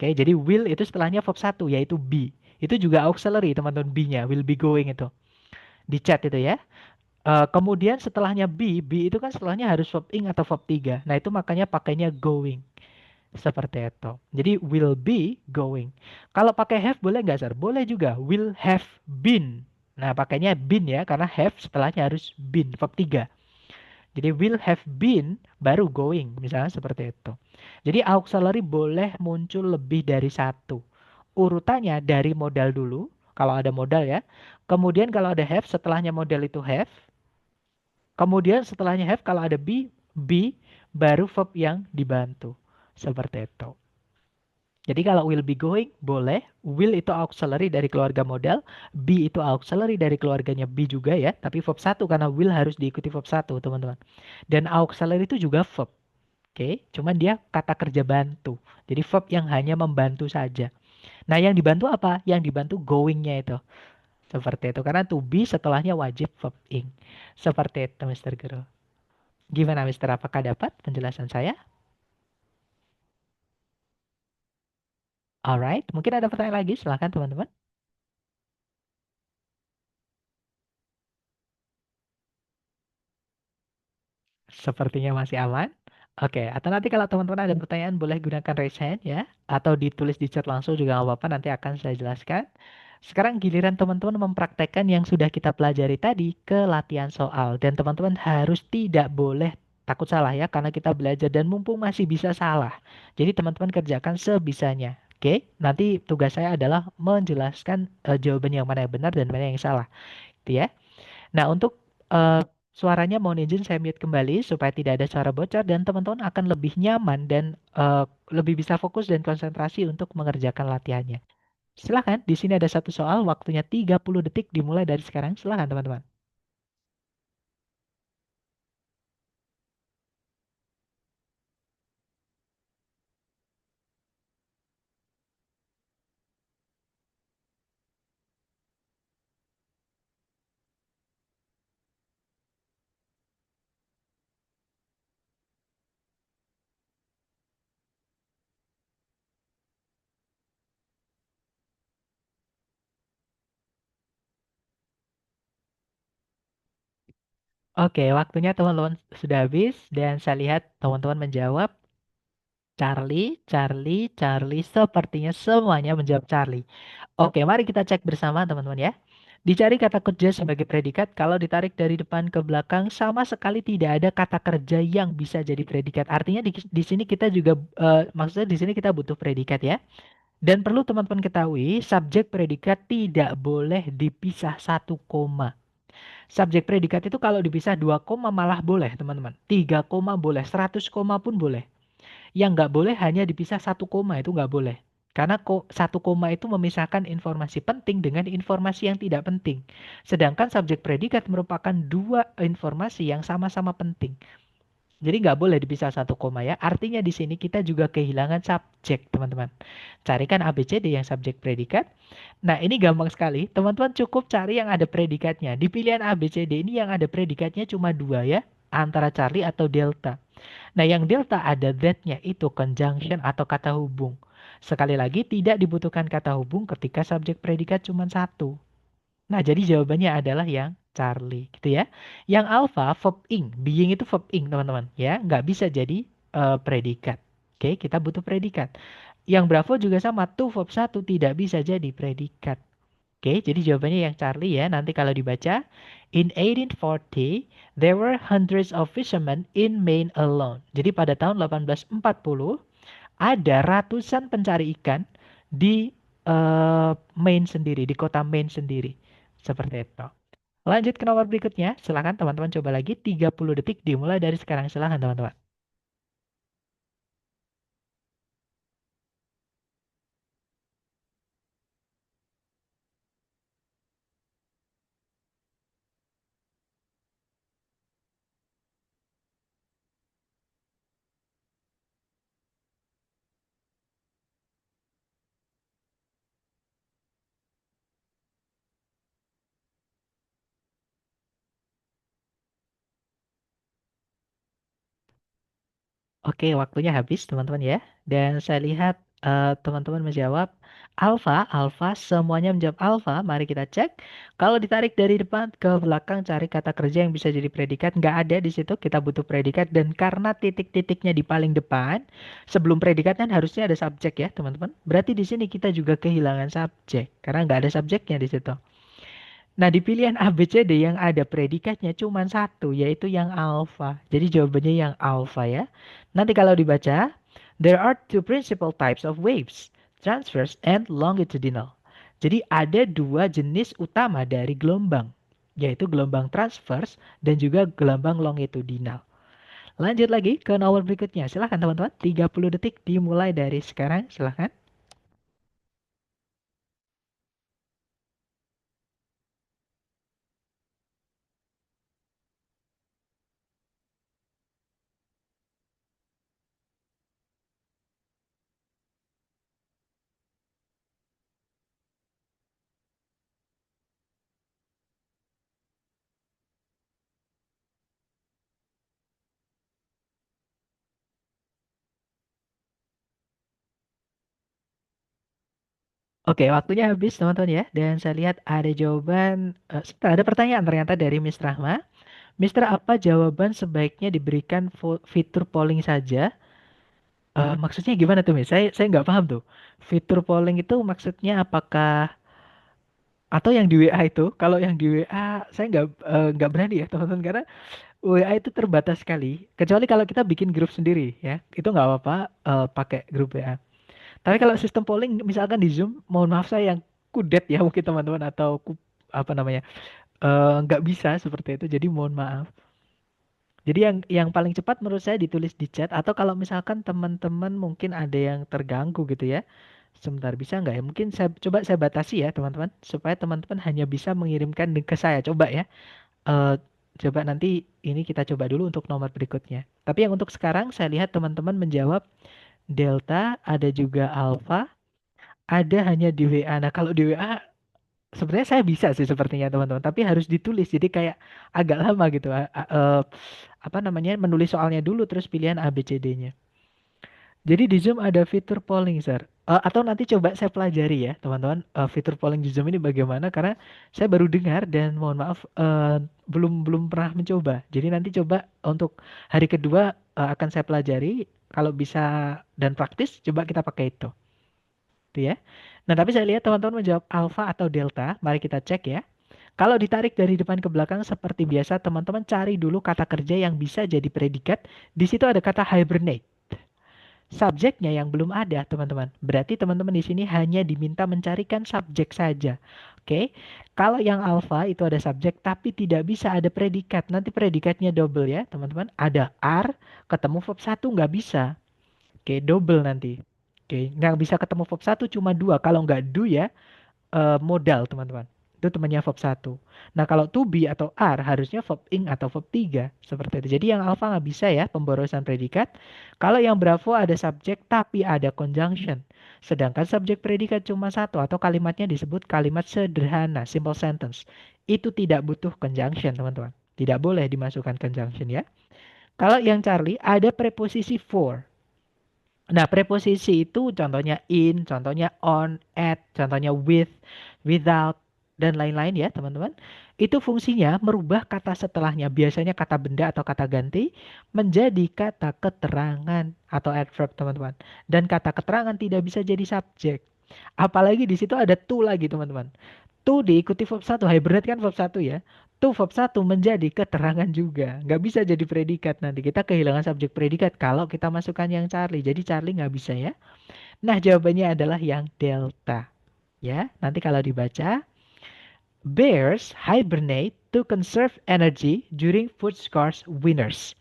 S1: Oke, jadi will itu setelahnya verb satu, yaitu be. Itu juga auxiliary, teman-teman, be-nya, will be going itu. Di chat itu ya. Kemudian setelahnya be itu kan setelahnya harus verb ing atau verb 3. Nah, itu makanya pakainya going. Seperti itu. Jadi will be going. Kalau pakai have boleh nggak, Sir? Boleh juga. Will have been. Nah, pakainya been ya, karena have setelahnya harus been, verb 3. Jadi will have been baru going, misalnya seperti itu. Jadi auxiliary boleh muncul lebih dari satu. Urutannya dari modal dulu, kalau ada modal ya. Kemudian kalau ada have, setelahnya modal itu have. Kemudian setelahnya have, kalau ada be, baru verb yang dibantu. Seperti itu. Jadi kalau will be going boleh, will itu auxiliary dari keluarga modal, be itu auxiliary dari keluarganya be juga ya, tapi verb satu karena will harus diikuti verb satu, teman-teman. Dan auxiliary itu juga verb. Oke, cuman dia kata kerja bantu. Jadi verb yang hanya membantu saja. Nah, yang dibantu apa? Yang dibantu going-nya itu. Seperti itu. Karena to be setelahnya wajib verb ing. Seperti itu, Mister Guru. Gimana, Mister? Apakah dapat penjelasan saya? Alright, mungkin ada pertanyaan lagi. Silahkan, teman-teman. Sepertinya masih aman. Oke, atau nanti kalau teman-teman ada pertanyaan boleh gunakan raise hand ya. Atau ditulis di chat langsung juga nggak apa-apa, nanti akan saya jelaskan. Sekarang giliran teman-teman mempraktekkan yang sudah kita pelajari tadi ke latihan soal. Dan teman-teman harus tidak boleh takut salah ya, karena kita belajar dan mumpung masih bisa salah. Jadi teman-teman kerjakan sebisanya. Oke, nanti tugas saya adalah menjelaskan jawaban yang mana yang benar dan mana yang salah. Gitu ya. Nah, untuk eh, suaranya mohon izin saya mute kembali supaya tidak ada suara bocor dan teman-teman akan lebih nyaman dan lebih bisa fokus dan konsentrasi untuk mengerjakan latihannya. Silakan, di sini ada satu soal, waktunya 30 detik dimulai dari sekarang. Silakan, teman-teman. Oke, waktunya teman-teman sudah habis dan saya lihat teman-teman menjawab Charlie, Charlie, Charlie. Sepertinya semuanya menjawab Charlie. Oke, mari kita cek bersama teman-teman ya. Dicari kata kerja sebagai predikat, kalau ditarik dari depan ke belakang sama sekali tidak ada kata kerja yang bisa jadi predikat. Artinya di sini kita juga maksudnya di sini kita butuh predikat ya. Dan perlu teman-teman ketahui, subjek predikat tidak boleh dipisah satu koma. Subjek predikat itu kalau dipisah dua koma malah boleh, teman-teman. Tiga koma boleh, 100 koma pun boleh. Yang nggak boleh hanya dipisah satu koma, itu nggak boleh. Karena kok satu koma itu memisahkan informasi penting dengan informasi yang tidak penting. Sedangkan subjek predikat merupakan dua informasi yang sama-sama penting. Jadi nggak boleh dipisah satu koma ya. Artinya di sini kita juga kehilangan subjek, teman-teman. Carikan ABCD yang subjek predikat. Nah, ini gampang sekali. Teman-teman cukup cari yang ada predikatnya. Di pilihan ABCD ini yang ada predikatnya cuma dua ya. antara Charlie atau Delta. Nah, yang delta ada that-nya itu conjunction atau kata hubung. Sekali lagi, tidak dibutuhkan kata hubung ketika subjek predikat cuma satu. Nah, jadi jawabannya adalah yang Charlie, gitu ya. Yang alpha, verb ing. Being itu verb ing, teman-teman. Ya, nggak bisa jadi predikat. Oke, kita butuh predikat. Yang Bravo juga sama, to verb satu tidak bisa jadi predikat. Oke, jadi jawabannya yang Charlie ya. Nanti kalau dibaca, in 1840, there were hundreds of fishermen in Maine alone. Jadi pada tahun 1840, ada ratusan pencari ikan di Maine sendiri, di kota Maine sendiri. Seperti itu. Lanjut ke nomor berikutnya. Silakan teman-teman coba lagi. 30 detik dimulai dari sekarang. Silakan teman-teman. Oke, waktunya habis teman-teman ya. Dan saya lihat teman-teman menjawab alfa, alfa, semuanya menjawab alfa. Mari kita cek. Kalau ditarik dari depan ke belakang cari kata kerja yang bisa jadi predikat, nggak ada di situ. Kita butuh predikat dan karena titik-titiknya di paling depan, sebelum predikat kan harusnya ada subjek ya, teman-teman. Berarti di sini kita juga kehilangan subjek karena nggak ada subjeknya di situ. Nah, di pilihan A, B, C, D yang ada predikatnya cuma satu, yaitu yang alpha. Jadi jawabannya yang alpha ya. Nanti kalau dibaca, there are two principal types of waves, transverse and longitudinal. Jadi ada dua jenis utama dari gelombang, yaitu gelombang transverse dan juga gelombang longitudinal. Lanjut lagi ke nomor berikutnya. Silahkan teman-teman, 30 detik dimulai dari sekarang, silahkan. Oke, waktunya habis teman-teman ya. Dan saya lihat ada jawaban, sebentar, ada pertanyaan ternyata dari Miss Rahma. Mister, apa jawaban sebaiknya diberikan fitur polling saja? Maksudnya gimana tuh, Miss? Saya nggak paham tuh. Fitur polling itu maksudnya apakah atau yang di WA itu? Kalau yang di WA saya nggak berani ya teman-teman karena WA itu terbatas sekali. Kecuali kalau kita bikin grup sendiri ya, itu nggak apa-apa pakai grup WA. Tapi kalau sistem polling misalkan di Zoom, mohon maaf saya yang kudet ya mungkin teman-teman atau apa namanya nggak bisa seperti itu. Jadi mohon maaf. Jadi yang paling cepat menurut saya ditulis di chat atau kalau misalkan teman-teman mungkin ada yang terganggu gitu ya. Sebentar bisa nggak ya? Mungkin saya batasi ya teman-teman supaya teman-teman hanya bisa mengirimkan ke saya. Coba ya. Eh coba nanti ini kita coba dulu untuk nomor berikutnya. Tapi yang untuk sekarang saya lihat teman-teman menjawab delta, ada juga alpha, ada hanya di WA. Nah, kalau di WA sebenarnya saya bisa sih sepertinya teman-teman, tapi harus ditulis. Jadi kayak agak lama gitu. Apa namanya? Menulis soalnya dulu terus pilihan A, B, C, D-nya. Jadi di Zoom ada fitur polling, Sir. Atau nanti coba saya pelajari ya, teman-teman, fitur polling di Zoom ini bagaimana karena saya baru dengar dan mohon maaf belum belum pernah mencoba. Jadi nanti coba untuk hari kedua akan saya pelajari. Kalau bisa dan praktis, coba kita pakai itu. Gitu ya. Nah, tapi saya lihat teman-teman menjawab alpha atau delta. Mari kita cek ya. Kalau ditarik dari depan ke belakang seperti biasa, teman-teman cari dulu kata kerja yang bisa jadi predikat. Di situ ada kata hibernate. Subjeknya yang belum ada, teman-teman. Berarti teman-teman di sini hanya diminta mencarikan subjek saja. Oke. Kalau yang alpha itu ada subjek tapi tidak bisa ada predikat. Nanti predikatnya double ya, teman-teman. Ada are, ketemu verb satu nggak bisa. Oke, double nanti. Oke, nggak bisa ketemu verb satu cuma dua. Kalau nggak do ya, modal teman-teman. Itu temannya verb satu. Nah, kalau to be atau are harusnya verb ing atau verb 3. Seperti itu. Jadi yang alpha nggak bisa ya, pemborosan predikat. Kalau yang bravo ada subjek tapi ada conjunction. Sedangkan subjek predikat cuma satu atau kalimatnya disebut kalimat sederhana, simple sentence. Itu tidak butuh conjunction, teman-teman. Tidak boleh dimasukkan conjunction ya. Kalau yang Charlie ada preposisi for. Nah, preposisi itu contohnya in, contohnya on, at, contohnya with, without, dan lain-lain ya, teman-teman. Itu fungsinya merubah kata setelahnya, biasanya kata benda atau kata ganti, menjadi kata keterangan atau adverb, teman-teman. Dan kata keterangan tidak bisa jadi subjek. Apalagi di situ ada to lagi, teman-teman. To diikuti verb satu, hibernate kan verb satu ya. To verb satu menjadi keterangan juga. Nggak bisa jadi predikat nanti. Kita kehilangan subjek predikat kalau kita masukkan yang Charlie. Jadi Charlie nggak bisa ya. Nah, jawabannya adalah yang delta. Ya, nanti kalau dibaca, bears hibernate to conserve energy during food scarce winters.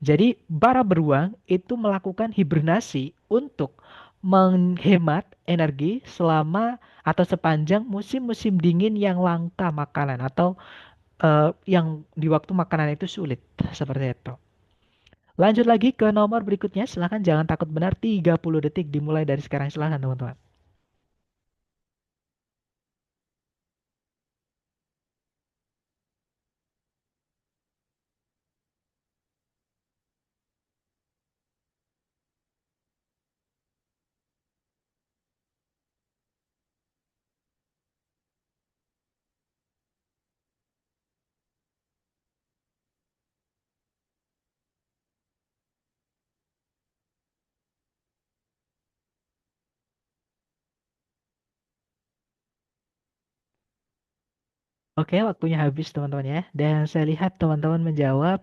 S1: Jadi, para beruang itu melakukan hibernasi untuk menghemat energi selama atau sepanjang musim-musim dingin yang langka makanan atau yang di waktu makanan itu sulit seperti itu. Lanjut lagi ke nomor berikutnya. Silahkan jangan takut benar. 30 detik dimulai dari sekarang. Silahkan teman-teman. Oke, waktunya habis teman-teman ya. Dan saya lihat teman-teman menjawab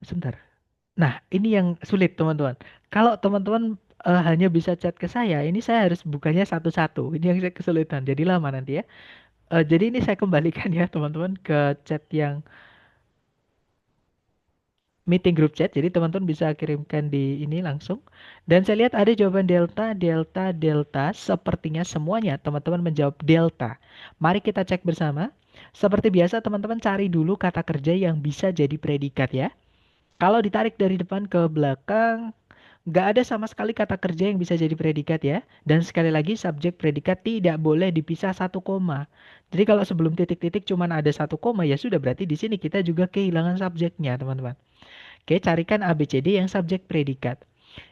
S1: sebentar. Nah, ini yang sulit teman-teman. Kalau teman-teman hanya bisa chat ke saya, ini saya harus bukanya satu-satu. Ini yang saya kesulitan. Jadi lama nanti ya. Jadi ini saya kembalikan ya teman-teman ke chat yang meeting group chat. Jadi teman-teman bisa kirimkan di ini langsung. Dan saya lihat ada jawaban delta, delta, delta. Sepertinya semuanya teman-teman menjawab delta. Mari kita cek bersama. Seperti biasa teman-teman cari dulu kata kerja yang bisa jadi predikat ya. Kalau ditarik dari depan ke belakang, nggak ada sama sekali kata kerja yang bisa jadi predikat ya. Dan sekali lagi subjek predikat tidak boleh dipisah satu koma. Jadi kalau sebelum titik-titik cuman ada satu koma ya sudah berarti di sini kita juga kehilangan subjeknya teman-teman. Oke, carikan ABCD yang subjek predikat.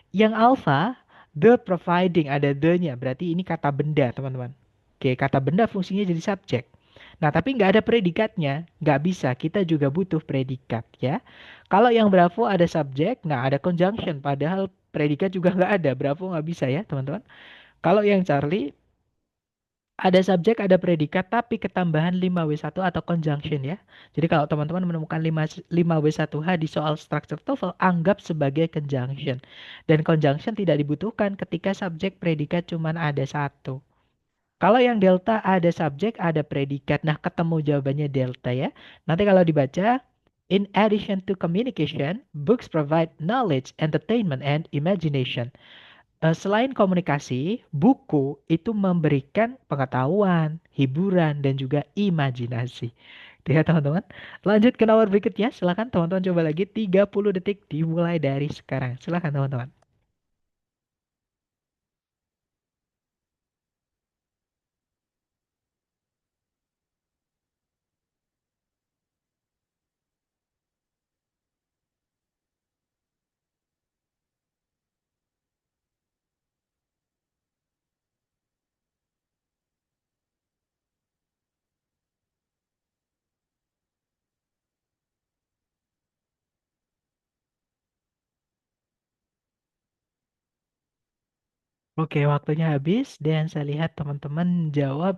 S1: Yang alpha, the providing, ada the-nya. Berarti ini kata benda, teman-teman. Oke, kata benda fungsinya jadi subjek. Nah, tapi nggak ada predikatnya. Nggak bisa, kita juga butuh predikat, ya. Kalau yang Bravo ada subjek, nggak ada conjunction. Padahal predikat juga nggak ada. Bravo nggak bisa ya, teman-teman. Kalau yang Charlie, ada subjek, ada predikat, tapi ketambahan 5W1 atau conjunction ya. Jadi kalau teman-teman menemukan 5W1H di soal structure TOEFL, anggap sebagai conjunction. Dan conjunction tidak dibutuhkan ketika subjek predikat cuma ada satu. Kalau yang delta ada subjek, ada predikat. Nah, ketemu jawabannya delta ya. Nanti kalau dibaca, in addition to communication, books provide knowledge, entertainment, and imagination. Selain komunikasi, buku itu memberikan pengetahuan, hiburan, dan juga imajinasi. Itu ya teman-teman. Lanjut ke nomor berikutnya. Silakan teman-teman coba lagi 30 detik dimulai dari sekarang. Silakan teman-teman. Oke, waktunya habis dan saya lihat teman-teman jawab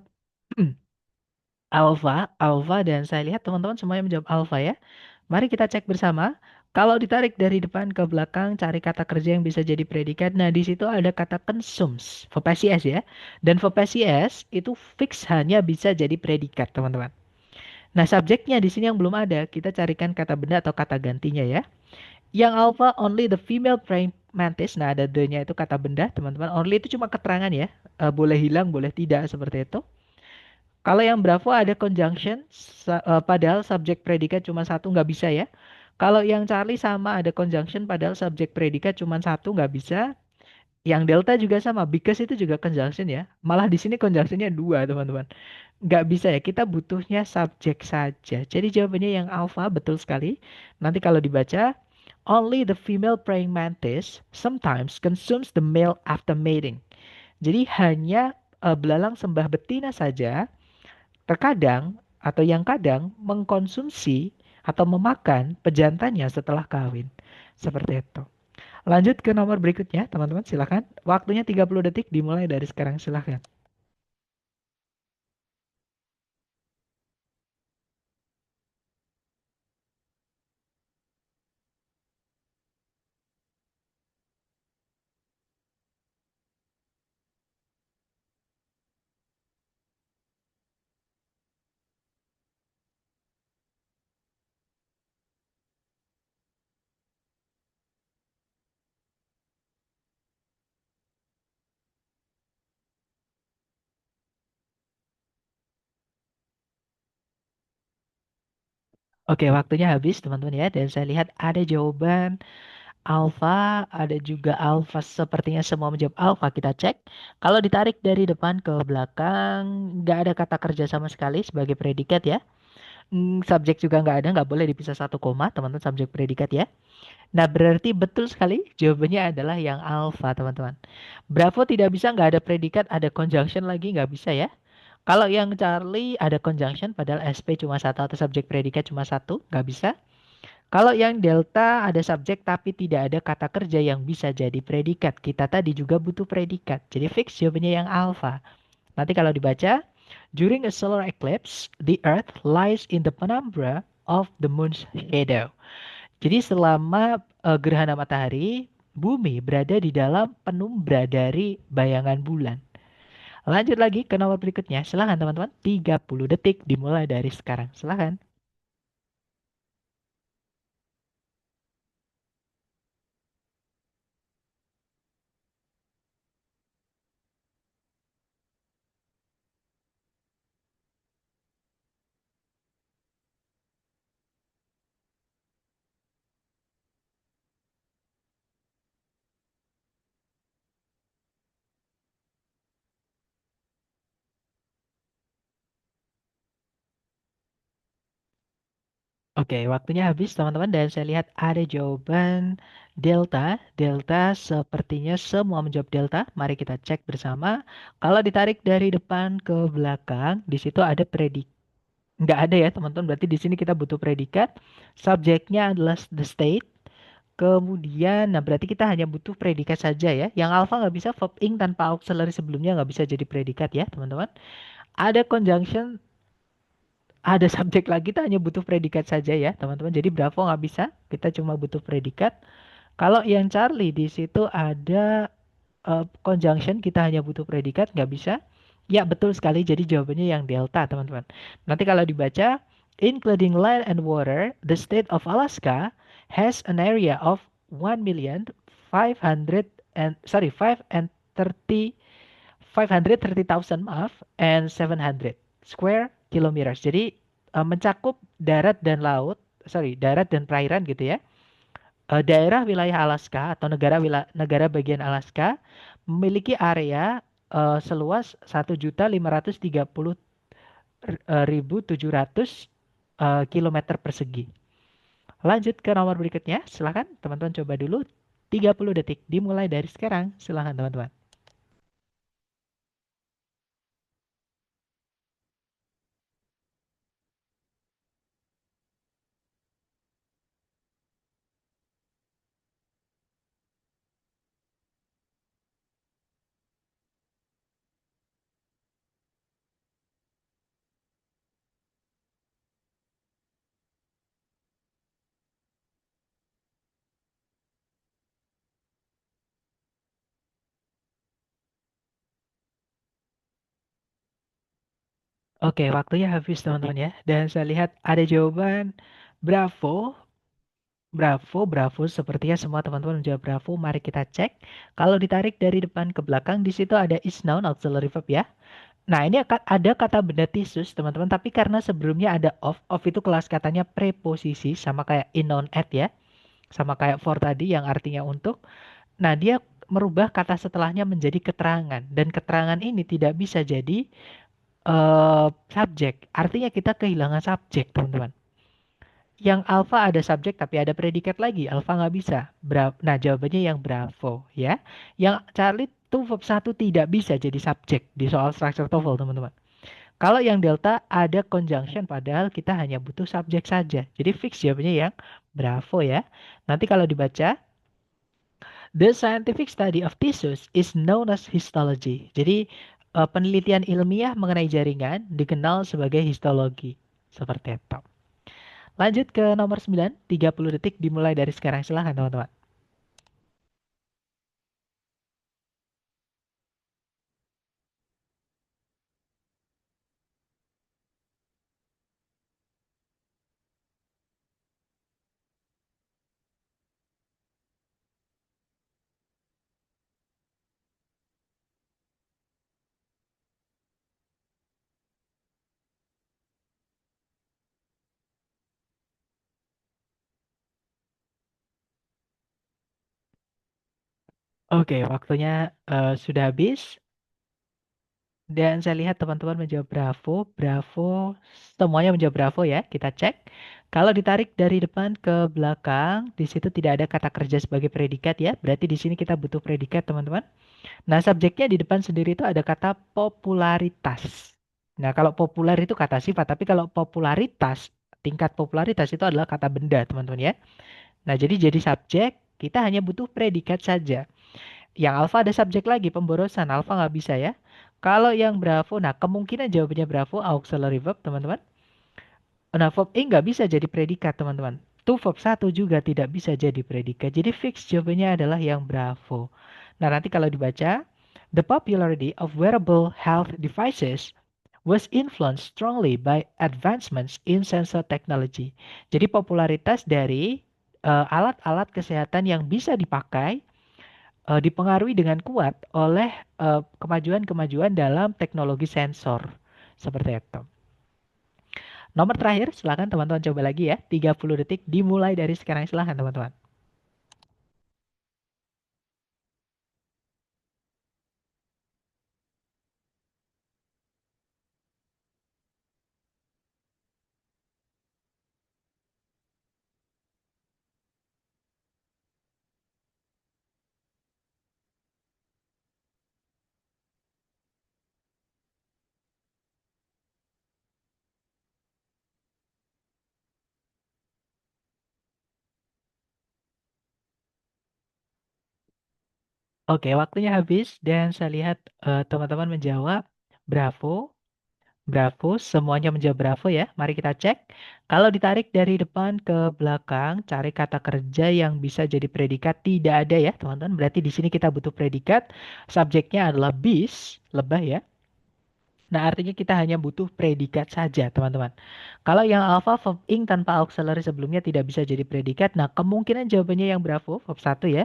S1: alfa, alfa dan saya lihat teman-teman semuanya menjawab alfa ya. Mari kita cek bersama. Kalau ditarik dari depan ke belakang, cari kata kerja yang bisa jadi predikat. Nah, di situ ada kata consumes, verb PCS ya. Dan verb PCS itu fix hanya bisa jadi predikat, teman-teman. Nah, subjeknya di sini yang belum ada, kita carikan kata benda atau kata gantinya ya. Yang alpha only the female praying mantis. Nah, ada the-nya itu kata benda, teman-teman. Only itu cuma keterangan ya. Boleh hilang, boleh tidak seperti itu. Kalau yang Bravo ada conjunction, padahal subjek predikat cuma satu nggak bisa ya. Kalau yang Charlie sama ada conjunction, padahal subjek predikat cuma satu nggak bisa. Yang Delta juga sama, because itu juga conjunction ya. Malah di sini conjunctionnya dua teman-teman. Nggak bisa ya, kita butuhnya subjek saja. Jadi jawabannya yang alpha, betul sekali. Nanti kalau dibaca, only the female praying mantis sometimes consumes the male after mating. Jadi hanya belalang sembah betina saja terkadang atau yang kadang mengkonsumsi atau memakan pejantannya setelah kawin. Seperti itu. Lanjut ke nomor berikutnya, teman-teman, silakan. Waktunya 30 detik dimulai dari sekarang, silakan. Oke, waktunya habis, teman-teman ya. Dan saya lihat ada jawaban alfa, ada juga alfa. Sepertinya semua menjawab alfa. Kita cek. Kalau ditarik dari depan ke belakang, nggak ada kata kerja sama sekali sebagai predikat ya. Subjek juga nggak ada, nggak boleh dipisah satu koma, teman-teman, subjek predikat ya. Nah, berarti betul sekali jawabannya adalah yang alfa, teman-teman. Bravo tidak bisa, nggak ada predikat, ada conjunction lagi, nggak bisa ya. Kalau yang Charlie ada conjunction, padahal SP cuma satu atau subjek predikat cuma satu, nggak bisa. Kalau yang Delta ada subjek tapi tidak ada kata kerja yang bisa jadi predikat. Kita tadi juga butuh predikat. Jadi fix jawabannya yang alfa. Nanti kalau dibaca, during a solar eclipse, the Earth lies in the penumbra of the moon's shadow. Jadi selama gerhana matahari, bumi berada di dalam penumbra dari bayangan bulan. Lanjut lagi ke nomor berikutnya. Silahkan teman-teman. 30 detik dimulai dari sekarang. Silahkan. Oke, waktunya habis teman-teman. Dan saya lihat ada jawaban Delta. Delta sepertinya semua menjawab Delta. Mari kita cek bersama. Kalau ditarik dari depan ke belakang, di situ ada predikat. Nggak ada ya teman-teman. Berarti di sini kita butuh predikat. Subjeknya adalah the state. Kemudian, nah berarti kita hanya butuh predikat saja ya. Yang alpha nggak bisa, verb ing tanpa auxiliary sebelumnya nggak bisa jadi predikat ya teman-teman. Ada conjunction, ada subjek lagi, kita hanya butuh predikat saja ya teman-teman. Jadi Bravo nggak bisa, kita cuma butuh predikat. Kalau yang Charlie di situ ada conjunction, kita hanya butuh predikat, nggak bisa. Ya betul sekali, jadi jawabannya yang delta teman-teman. Nanti kalau dibaca, including land and water, the state of Alaska has an area of 1.500 and sorry 530,000 maaf and 700 square kilometers. Jadi mencakup darat dan laut, sorry darat dan perairan gitu ya. Daerah wilayah Alaska atau negara bagian Alaska memiliki area seluas 1.530.700 kilometer persegi. Lanjut ke nomor berikutnya. Silahkan teman-teman coba dulu. 30 detik dimulai dari sekarang. Silahkan teman-teman. Oke, waktunya habis teman-teman ya. Dan saya lihat ada jawaban Bravo. Bravo, Bravo. Sepertinya semua teman-teman menjawab Bravo. Mari kita cek. Kalau ditarik dari depan ke belakang, di situ ada is noun auxiliary verb ya. Nah, ini akan ada kata benda tisus, teman-teman. Tapi karena sebelumnya ada of itu kelas katanya preposisi, sama kayak in, noun, at ya. Sama kayak for tadi yang artinya untuk. Nah, dia merubah kata setelahnya menjadi keterangan. Dan keterangan ini tidak bisa jadi subjek. Artinya kita kehilangan subjek, teman-teman. Yang alpha ada subjek tapi ada predikat lagi. Alpha nggak bisa. Nah, jawabannya yang Bravo ya. Yang Charlie tuh verb 1 tidak bisa jadi subjek di soal structure TOEFL, teman-teman. Kalau yang Delta ada conjunction padahal kita hanya butuh subjek saja. Jadi fix jawabannya yang Bravo ya. Nanti kalau dibaca, the scientific study of tissues is known as histology. Jadi penelitian ilmiah mengenai jaringan dikenal sebagai histologi. Seperti itu. Lanjut ke nomor 9, 30 detik dimulai dari sekarang. Silahkan teman-teman. Oke, waktunya sudah habis. Dan saya lihat teman-teman menjawab Bravo. Bravo, semuanya menjawab Bravo ya. Kita cek. Kalau ditarik dari depan ke belakang, di situ tidak ada kata kerja sebagai predikat ya. Berarti di sini kita butuh predikat, teman-teman. Nah, subjeknya di depan sendiri itu ada kata popularitas. Nah, kalau populer itu kata sifat, tapi kalau popularitas, tingkat popularitas itu adalah kata benda, teman-teman ya. Nah, jadi subjek, kita hanya butuh predikat saja. Yang alfa ada subjek lagi, pemborosan. Alfa nggak bisa ya. Kalau yang Bravo, nah kemungkinan jawabannya Bravo, auxiliary verb, teman-teman. Nah, verb A nggak bisa jadi predikat, teman-teman. To verb satu juga tidak bisa jadi predikat. Jadi fix jawabannya adalah yang Bravo. Nah, nanti kalau dibaca, the popularity of wearable health devices was influenced strongly by advancements in sensor technology. Jadi popularitas dari alat-alat kesehatan yang bisa dipakai dipengaruhi dengan kuat oleh kemajuan-kemajuan dalam teknologi sensor. Seperti itu. Nomor terakhir, silakan teman-teman coba lagi ya. 30 detik dimulai dari sekarang. Silakan teman-teman. Oke, waktunya habis dan saya lihat teman-teman menjawab Bravo. Bravo, semuanya menjawab Bravo ya. Mari kita cek. Kalau ditarik dari depan ke belakang, cari kata kerja yang bisa jadi predikat tidak ada ya, teman-teman. Berarti di sini kita butuh predikat. Subjeknya adalah bis, lebah ya. Nah, artinya kita hanya butuh predikat saja, teman-teman. Kalau yang alpha verb ing tanpa auxiliary sebelumnya tidak bisa jadi predikat, nah kemungkinan jawabannya yang Bravo, verb satu ya.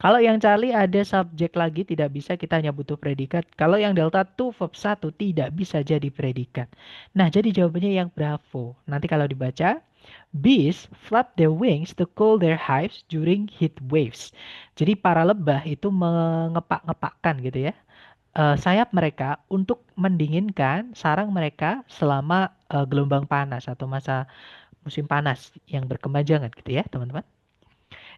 S1: Kalau yang Charlie ada subjek lagi tidak bisa, kita hanya butuh predikat. Kalau yang Delta tuh verb satu tidak bisa jadi predikat. Nah, jadi jawabannya yang Bravo. Nanti kalau dibaca, bees flap their wings to cool their hives during heat waves. Jadi para lebah itu mengepak-ngepakkan gitu ya sayap mereka untuk mendinginkan sarang mereka selama gelombang panas atau masa musim panas yang berkepanjangan gitu ya, teman-teman.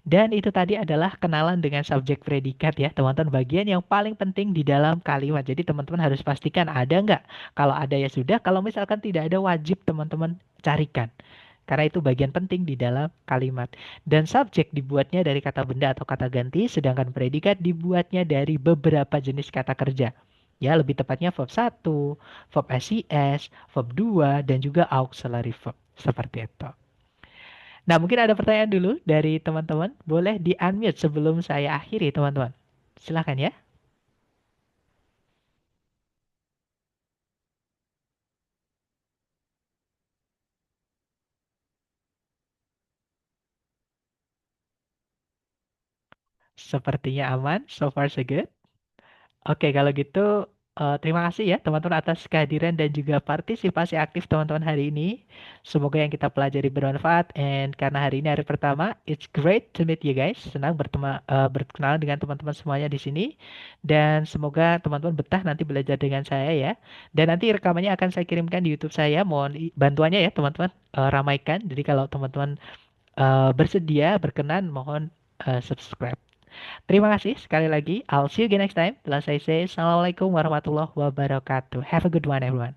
S1: Dan itu tadi adalah kenalan dengan subjek predikat ya, teman-teman. Bagian yang paling penting di dalam kalimat. Jadi teman-teman harus pastikan ada nggak. Kalau ada ya sudah, kalau misalkan tidak ada wajib teman-teman carikan. Karena itu bagian penting di dalam kalimat. Dan subjek dibuatnya dari kata benda atau kata ganti, sedangkan predikat dibuatnya dari beberapa jenis kata kerja. Ya, lebih tepatnya verb satu, verb SIS, verb 2, dan juga auxiliary verb. Seperti itu. Nah, mungkin ada pertanyaan dulu dari teman-teman. Boleh di-unmute sebelum saya akhiri, teman-teman. Silahkan ya. Sepertinya aman. So far so good. Oke, kalau gitu. Terima kasih ya teman-teman atas kehadiran dan juga partisipasi aktif teman-teman hari ini. Semoga yang kita pelajari bermanfaat. And karena hari ini hari pertama, it's great to meet you guys. Senang berkenalan dengan teman-teman semuanya di sini. Dan semoga teman-teman betah nanti belajar dengan saya ya. Dan nanti rekamannya akan saya kirimkan di YouTube saya. Mohon bantuannya ya teman-teman. Ramaikan. Jadi kalau teman-teman bersedia, berkenan, mohon subscribe. Terima kasih sekali lagi. I'll see you again next time. Telah saya say, Assalamualaikum warahmatullahi wabarakatuh. Have a good one, everyone.